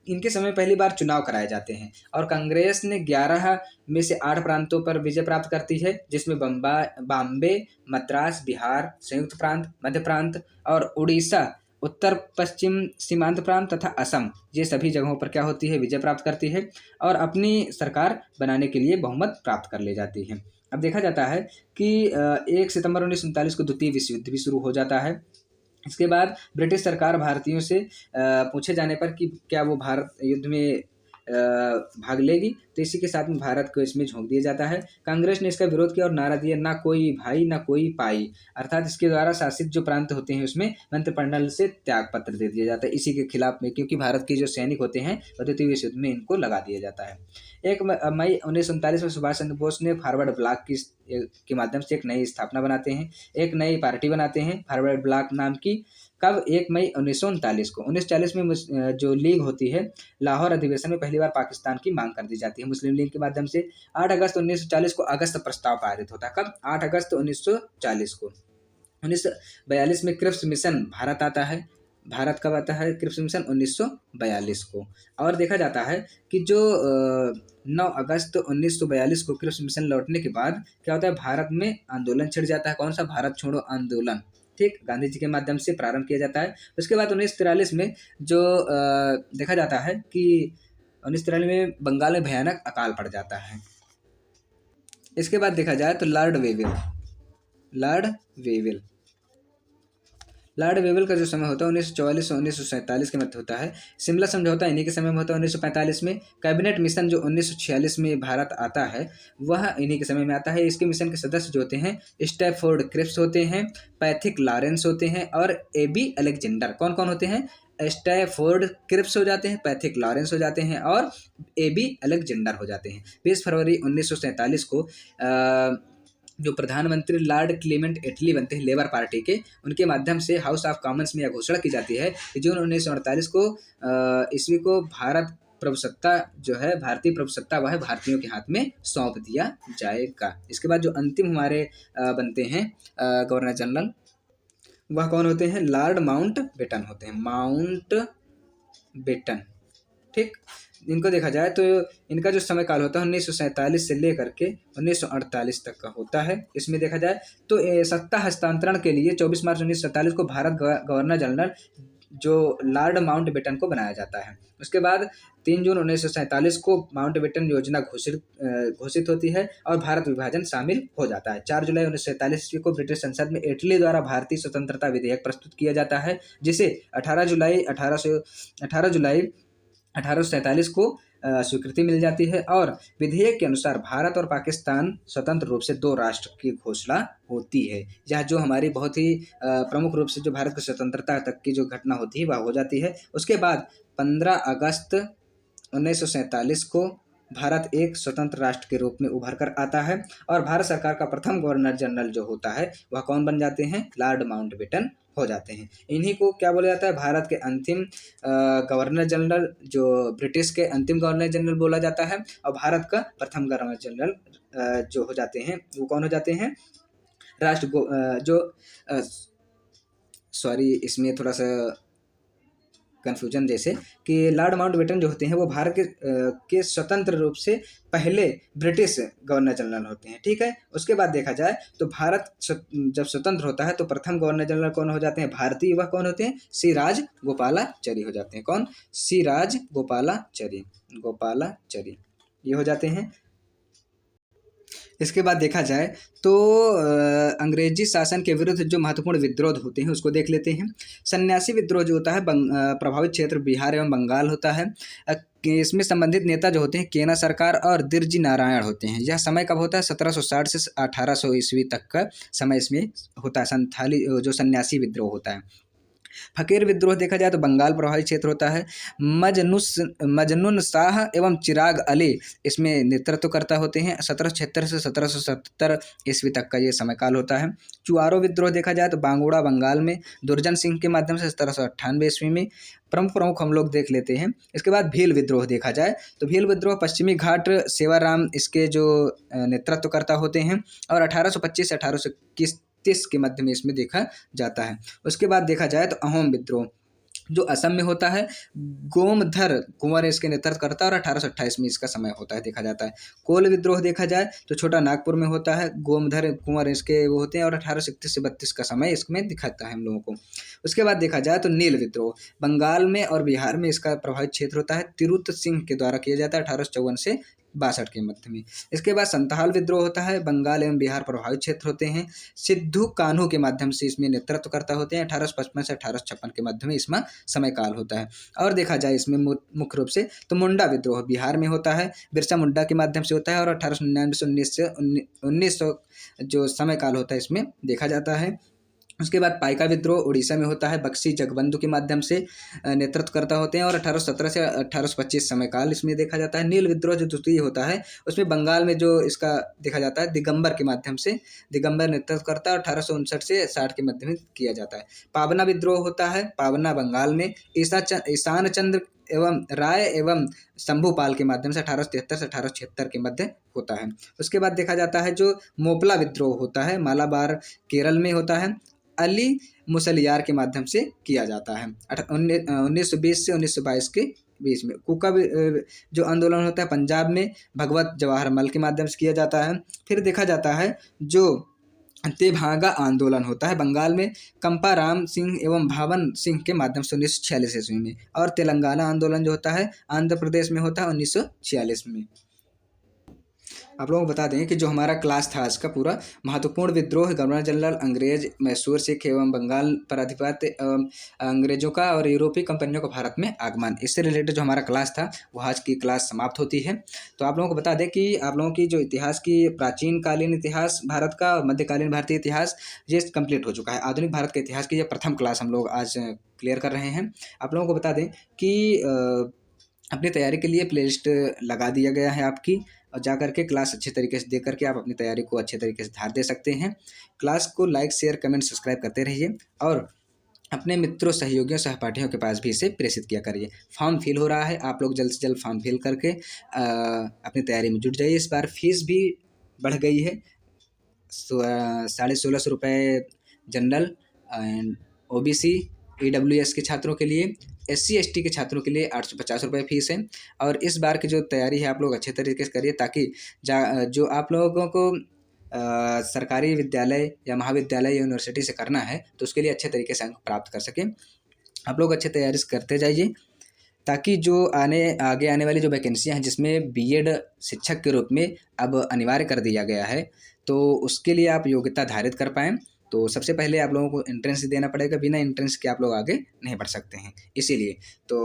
इनके समय पहली बार चुनाव कराए जाते हैं। और कांग्रेस ने 11 में से 8 प्रांतों पर विजय प्राप्त करती है, जिसमें बॉम्बे, मद्रास, बिहार, संयुक्त प्रांत, मध्य प्रांत और उड़ीसा, उत्तर पश्चिम सीमांत प्रांत तथा असम, ये सभी जगहों पर क्या होती है, विजय प्राप्त करती है और अपनी सरकार बनाने के लिए बहुमत प्राप्त कर ले जाती है। अब देखा जाता है कि 1 सितंबर 1939 को द्वितीय विश्व युद्ध भी शुरू हो जाता है। इसके बाद ब्रिटिश सरकार भारतीयों से पूछे जाने पर कि क्या वो भारत युद्ध में भाग लेगी, तो इसी के साथ में भारत को इसमें झोंक दिया जाता है। कांग्रेस ने इसका विरोध किया और नारा दिया, ना कोई भाई ना कोई पाई, अर्थात इसके द्वारा शासित जो प्रांत होते हैं उसमें मंत्रिमंडल से त्याग पत्र दे दिया जाता है इसी के खिलाफ में, क्योंकि भारत के जो सैनिक होते हैं द्वितीय विश्व युद्ध में इनको लगा दिया जाता है। 1 मई 1939 में सुभाष चंद्र बोस ने फॉरवर्ड ब्लॉक के माध्यम से एक नई स्थापना बनाते हैं, एक नई पार्टी बनाते हैं फॉरवर्ड ब्लॉक नाम की। कब? 1 मई 1939 को। 1940 में जो लीग होती है, लाहौर अधिवेशन में पहली बार पाकिस्तान की मांग कर दी जाती है मुस्लिम लीग के माध्यम से। 8 अगस्त 1940 को अगस्त प्रस्ताव पारित होता है। कब? 8 अगस्त 1940 को। 1942 में क्रिप्स मिशन भारत आता है। भारत कब आता है क्रिप्स मिशन? 1942 को। और देखा जाता है कि जो 9 अगस्त 1942 को क्रिप्स मिशन लौटने के बाद क्या होता है, भारत में आंदोलन छिड़ जाता है। कौन सा? भारत छोड़ो आंदोलन, ठीक, गांधी जी के माध्यम से प्रारंभ किया जाता है। उसके बाद 1943 में जो देखा जाता है कि 1943 में बंगाल में भयानक अकाल पड़ जाता है। इसके बाद देखा जाए तो लॉर्ड वेविल का जो समय होता है 1944 से 1947 के मध्य होता है। शिमला समझौता इन्हीं के समय में होता है 1945 में। कैबिनेट मिशन जो 1946 में भारत आता है वह इन्हीं के समय में आता है। इसके मिशन के सदस्य जो होते हैं स्टैफोर्ड क्रिप्स होते हैं, पैथिक लॉरेंस होते हैं और AB अलेक्जेंडर। कौन कौन होते हैं? स्टैफोर्ड क्रिप्स हो जाते हैं, पैथिक लॉरेंस हो जाते हैं और AB अलेक्जेंडर हो जाते हैं। 20 फरवरी 1947 को जो प्रधानमंत्री लॉर्ड क्लेमेंट एटली बनते हैं लेबर पार्टी के, उनके माध्यम से हाउस ऑफ कॉमन्स में यह घोषणा की जाती है कि जून 1948 को ईस्वी को भारत प्रभुसत्ता जो है, भारतीय प्रभुसत्ता वह भारतीयों के हाथ में सौंप दिया जाएगा। इसके बाद जो अंतिम हमारे बनते हैं गवर्नर जनरल, वह कौन होते हैं? लॉर्ड माउंट बेटन होते हैं, माउंट बेटन। ठीक, इनको देखा जाए तो इनका जो समय काल होता है 1947 से लेकर के 1948 तक का होता है। इसमें देखा जाए तो सत्ता हस्तांतरण के लिए 24 मार्च 1947 को भारत गवर्नर जनरल जो लॉर्ड माउंट बेटन को बनाया जाता है। उसके बाद 3 जून 1947 को माउंट बेटन योजना घोषित होती है और भारत विभाजन शामिल हो जाता है। 4 जुलाई 1947 ईस्वी को ब्रिटिश संसद में इटली द्वारा भारतीय स्वतंत्रता विधेयक प्रस्तुत किया जाता है, जिसे 18 जुलाई 1847 को स्वीकृति मिल जाती है और विधेयक के अनुसार भारत और पाकिस्तान स्वतंत्र रूप से 2 राष्ट्र की घोषणा होती है। यह जो हमारी बहुत ही प्रमुख रूप से जो भारत की स्वतंत्रता तक की जो घटना होती है वह हो जाती है। उसके बाद 15 अगस्त 1947 को भारत एक स्वतंत्र राष्ट्र के रूप में उभर कर आता है और भारत सरकार का प्रथम गवर्नर जनरल जो होता है वह कौन बन जाते हैं? लॉर्ड माउंटबेटन हो जाते हैं। इन्हीं को क्या बोला जाता है? भारत के अंतिम गवर्नर जनरल, जो ब्रिटिश के अंतिम गवर्नर जनरल बोला जाता है, और भारत का प्रथम गवर्नर जनरल जो हो जाते हैं वो कौन हो जाते हैं? सॉरी, इसमें थोड़ा सा कन्फ्यूजन जैसे कि लॉर्ड माउंटबेटन जो होते हैं वो भारत के स्वतंत्र रूप से पहले ब्रिटिश गवर्नर जनरल होते हैं। ठीक है, उसके बाद देखा जाए तो भारत जब स्वतंत्र होता है तो प्रथम गवर्नर जनरल कौन हो जाते हैं? भारतीय वह कौन होते हैं? सी राजगोपालाचारी हो जाते हैं। कौन? सी राजगोपालाचारी ये हो जाते हैं। इसके बाद देखा जाए तो अंग्रेजी शासन के विरुद्ध जो महत्वपूर्ण विद्रोह होते हैं उसको देख लेते हैं। सन्यासी विद्रोह जो होता है प्रभावित क्षेत्र बिहार एवं बंगाल होता है। इसमें संबंधित नेता जो होते हैं केना सरकार और दिरजी नारायण होते हैं। यह समय कब होता है? 1760 से 1800 ईस्वी तक का समय इसमें होता है। संथाली जो सन्यासी विद्रोह होता है। फकीर विद्रोह देखा जाए तो बंगाल प्रभावित क्षेत्र होता है। मजनून शाह एवं चिराग अली इसमें नेतृत्व करता होते हैं। 1776 से 1777 ईस्वी तक का ये समय काल होता है। चुआरो विद्रोह देखा जाए तो बांगुड़ा बंगाल में दुर्जन सिंह के माध्यम से 1798 ईस्वी में। प्रमुख हम लोग देख लेते हैं। इसके बाद भील विद्रोह देखा जाए तो भील विद्रोह पश्चिमी घाट सेवाराम इसके जो नेतृत्व करता होते हैं और 1825 से 1830 के मध्य में इसमें देखा जाता है। उसके बाद देखा जाए तो अहोम विद्रोह जो असम में होता है। गोमधर कुंवर इसके नेतृत्व करता है और 1828 में इसका समय होता है देखा जाता है। कोल विद्रोह देखा जाए तो छोटा नागपुर में होता है। गोमधर कुंवर इसके वो होते हैं और 1831 से 32 का समय इसमें दिखाता है हम लोगों को। उसके बाद देखा जाए तो नील विद्रोह बंगाल में और बिहार में इसका प्रभावित क्षेत्र होता है। तिरुत सिंह के द्वारा किया जाता है 1854 से 62 के मध्य में। इसके बाद संथाल विद्रोह होता है। बंगाल एवं बिहार प्रभावित क्षेत्र होते हैं। सिद्धू कान्हू के माध्यम से इसमें नेतृत्व करता होते हैं। 1855 से 1856 के मध्य में इसमें समय काल होता है। और देखा जाए इसमें मुख्य रूप से तो मुंडा विद्रोह बिहार में होता है। बिरसा मुंडा के माध्यम से होता है और 1899 से 1900 जो समय काल होता है इसमें देखा जाता है। उसके बाद पाइका विद्रोह उड़ीसा में होता है। बक्सी जगबंधु के माध्यम से नेतृत्व करता होते हैं और 1817 से 1825 समय काल इसमें देखा जाता है। नील विद्रोह जो द्वितीय होता है उसमें बंगाल में जो इसका देखा जाता है दिगंबर के माध्यम से दिगंबर नेतृत्व करता है। 1859 से 60 के मध्य में किया जाता है। पावना विद्रोह होता है। पावना बंगाल में ईशान चंद्र एवं राय एवं शंभुपाल के माध्यम से 1873 से 1876 के मध्य होता है। उसके बाद देखा जाता है जो मोपला विद्रोह होता है मालाबार केरल में होता है। अली मुसलियार के माध्यम से किया जाता है 1920 से 1922 के बीच में। कुका जो आंदोलन होता है पंजाब में भगवत जवाहर मल के माध्यम से किया जाता है। फिर देखा जाता है जो तेभागा आंदोलन होता है बंगाल में कंपा राम सिंह एवं भावन सिंह के माध्यम से 1946 ईस्वी में। और तेलंगाना आंदोलन जो होता है आंध्र प्रदेश में होता है 1946 में। आप लोगों को बता दें कि जो हमारा क्लास था आज का पूरा, महत्वपूर्ण विद्रोह, गवर्नर जनरल अंग्रेज, मैसूर सिख एवं बंगाल पर आधिपत्य एवं अंग्रेजों का और यूरोपीय कंपनियों का भारत में आगमन, इससे रिलेटेड जो हमारा क्लास था वो आज की क्लास समाप्त होती है। तो आप लोगों को बता दें कि आप लोगों की जो इतिहास की प्राचीन कालीन इतिहास भारत का और मध्यकालीन भारतीय इतिहास ये कंप्लीट हो चुका है। आधुनिक भारत के इतिहास की ये प्रथम क्लास हम लोग आज क्लियर कर रहे हैं। आप लोगों को बता दें कि अपनी तैयारी के लिए प्लेलिस्ट लगा दिया गया है आपकी, और जा करके क्लास अच्छे तरीके से देख करके आप अपनी तैयारी को अच्छे तरीके से धार दे सकते हैं। क्लास को लाइक शेयर कमेंट सब्सक्राइब करते रहिए और अपने मित्रों, सहयोगियों, सहपाठियों के पास भी इसे प्रेषित किया करिए। फॉर्म फिल हो रहा है, आप लोग जल्द से जल्द फॉर्म फिल करके अपनी तैयारी में जुट जाइए। इस बार फीस भी बढ़ गई है, 1650 जनरल एंड OBC EWS के छात्रों के लिए, SC ST के छात्रों के लिए 850 फीस है। और इस बार की जो तैयारी है आप लोग अच्छे तरीके से करिए, ताकि जो आप लोगों को सरकारी विद्यालय या महाविद्यालय या यूनिवर्सिटी से करना है तो उसके लिए अच्छे तरीके से अंक प्राप्त कर सकें। आप लोग अच्छे तैयारी करते जाइए, ताकि जो आगे आने वाली जो वैकेंसियाँ हैं जिसमें BEd शिक्षक के रूप में अब अनिवार्य कर दिया गया है, तो उसके लिए आप योग्यता धारित कर पाएँ। तो सबसे पहले आप लोगों को एंट्रेंस देना पड़ेगा, बिना एंट्रेंस के आप लोग आगे नहीं बढ़ सकते हैं। इसीलिए तो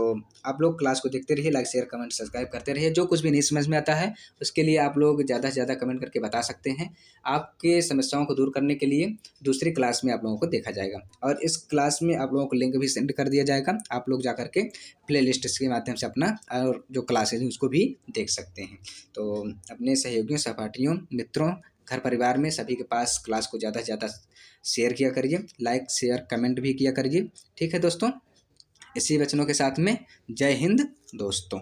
आप लोग क्लास को देखते रहिए, लाइक शेयर कमेंट सब्सक्राइब करते रहिए। जो कुछ भी नहीं समझ में आता है उसके लिए आप लोग ज़्यादा से ज़्यादा कमेंट करके बता सकते हैं। आपके समस्याओं को दूर करने के लिए दूसरी क्लास में आप लोगों को देखा जाएगा, और इस क्लास में आप लोगों को लिंक भी सेंड कर दिया जाएगा। आप लोग जा करके प्ले लिस्ट के माध्यम से अपना और जो क्लासेज हैं उसको भी देख सकते हैं। तो अपने सहयोगियों, सहपाठियों, मित्रों, घर परिवार में सभी के पास क्लास को ज़्यादा से ज़्यादा शेयर किया करिए, लाइक शेयर कमेंट भी किया करिए। ठीक है दोस्तों, इसी वचनों के साथ में जय हिंद दोस्तों।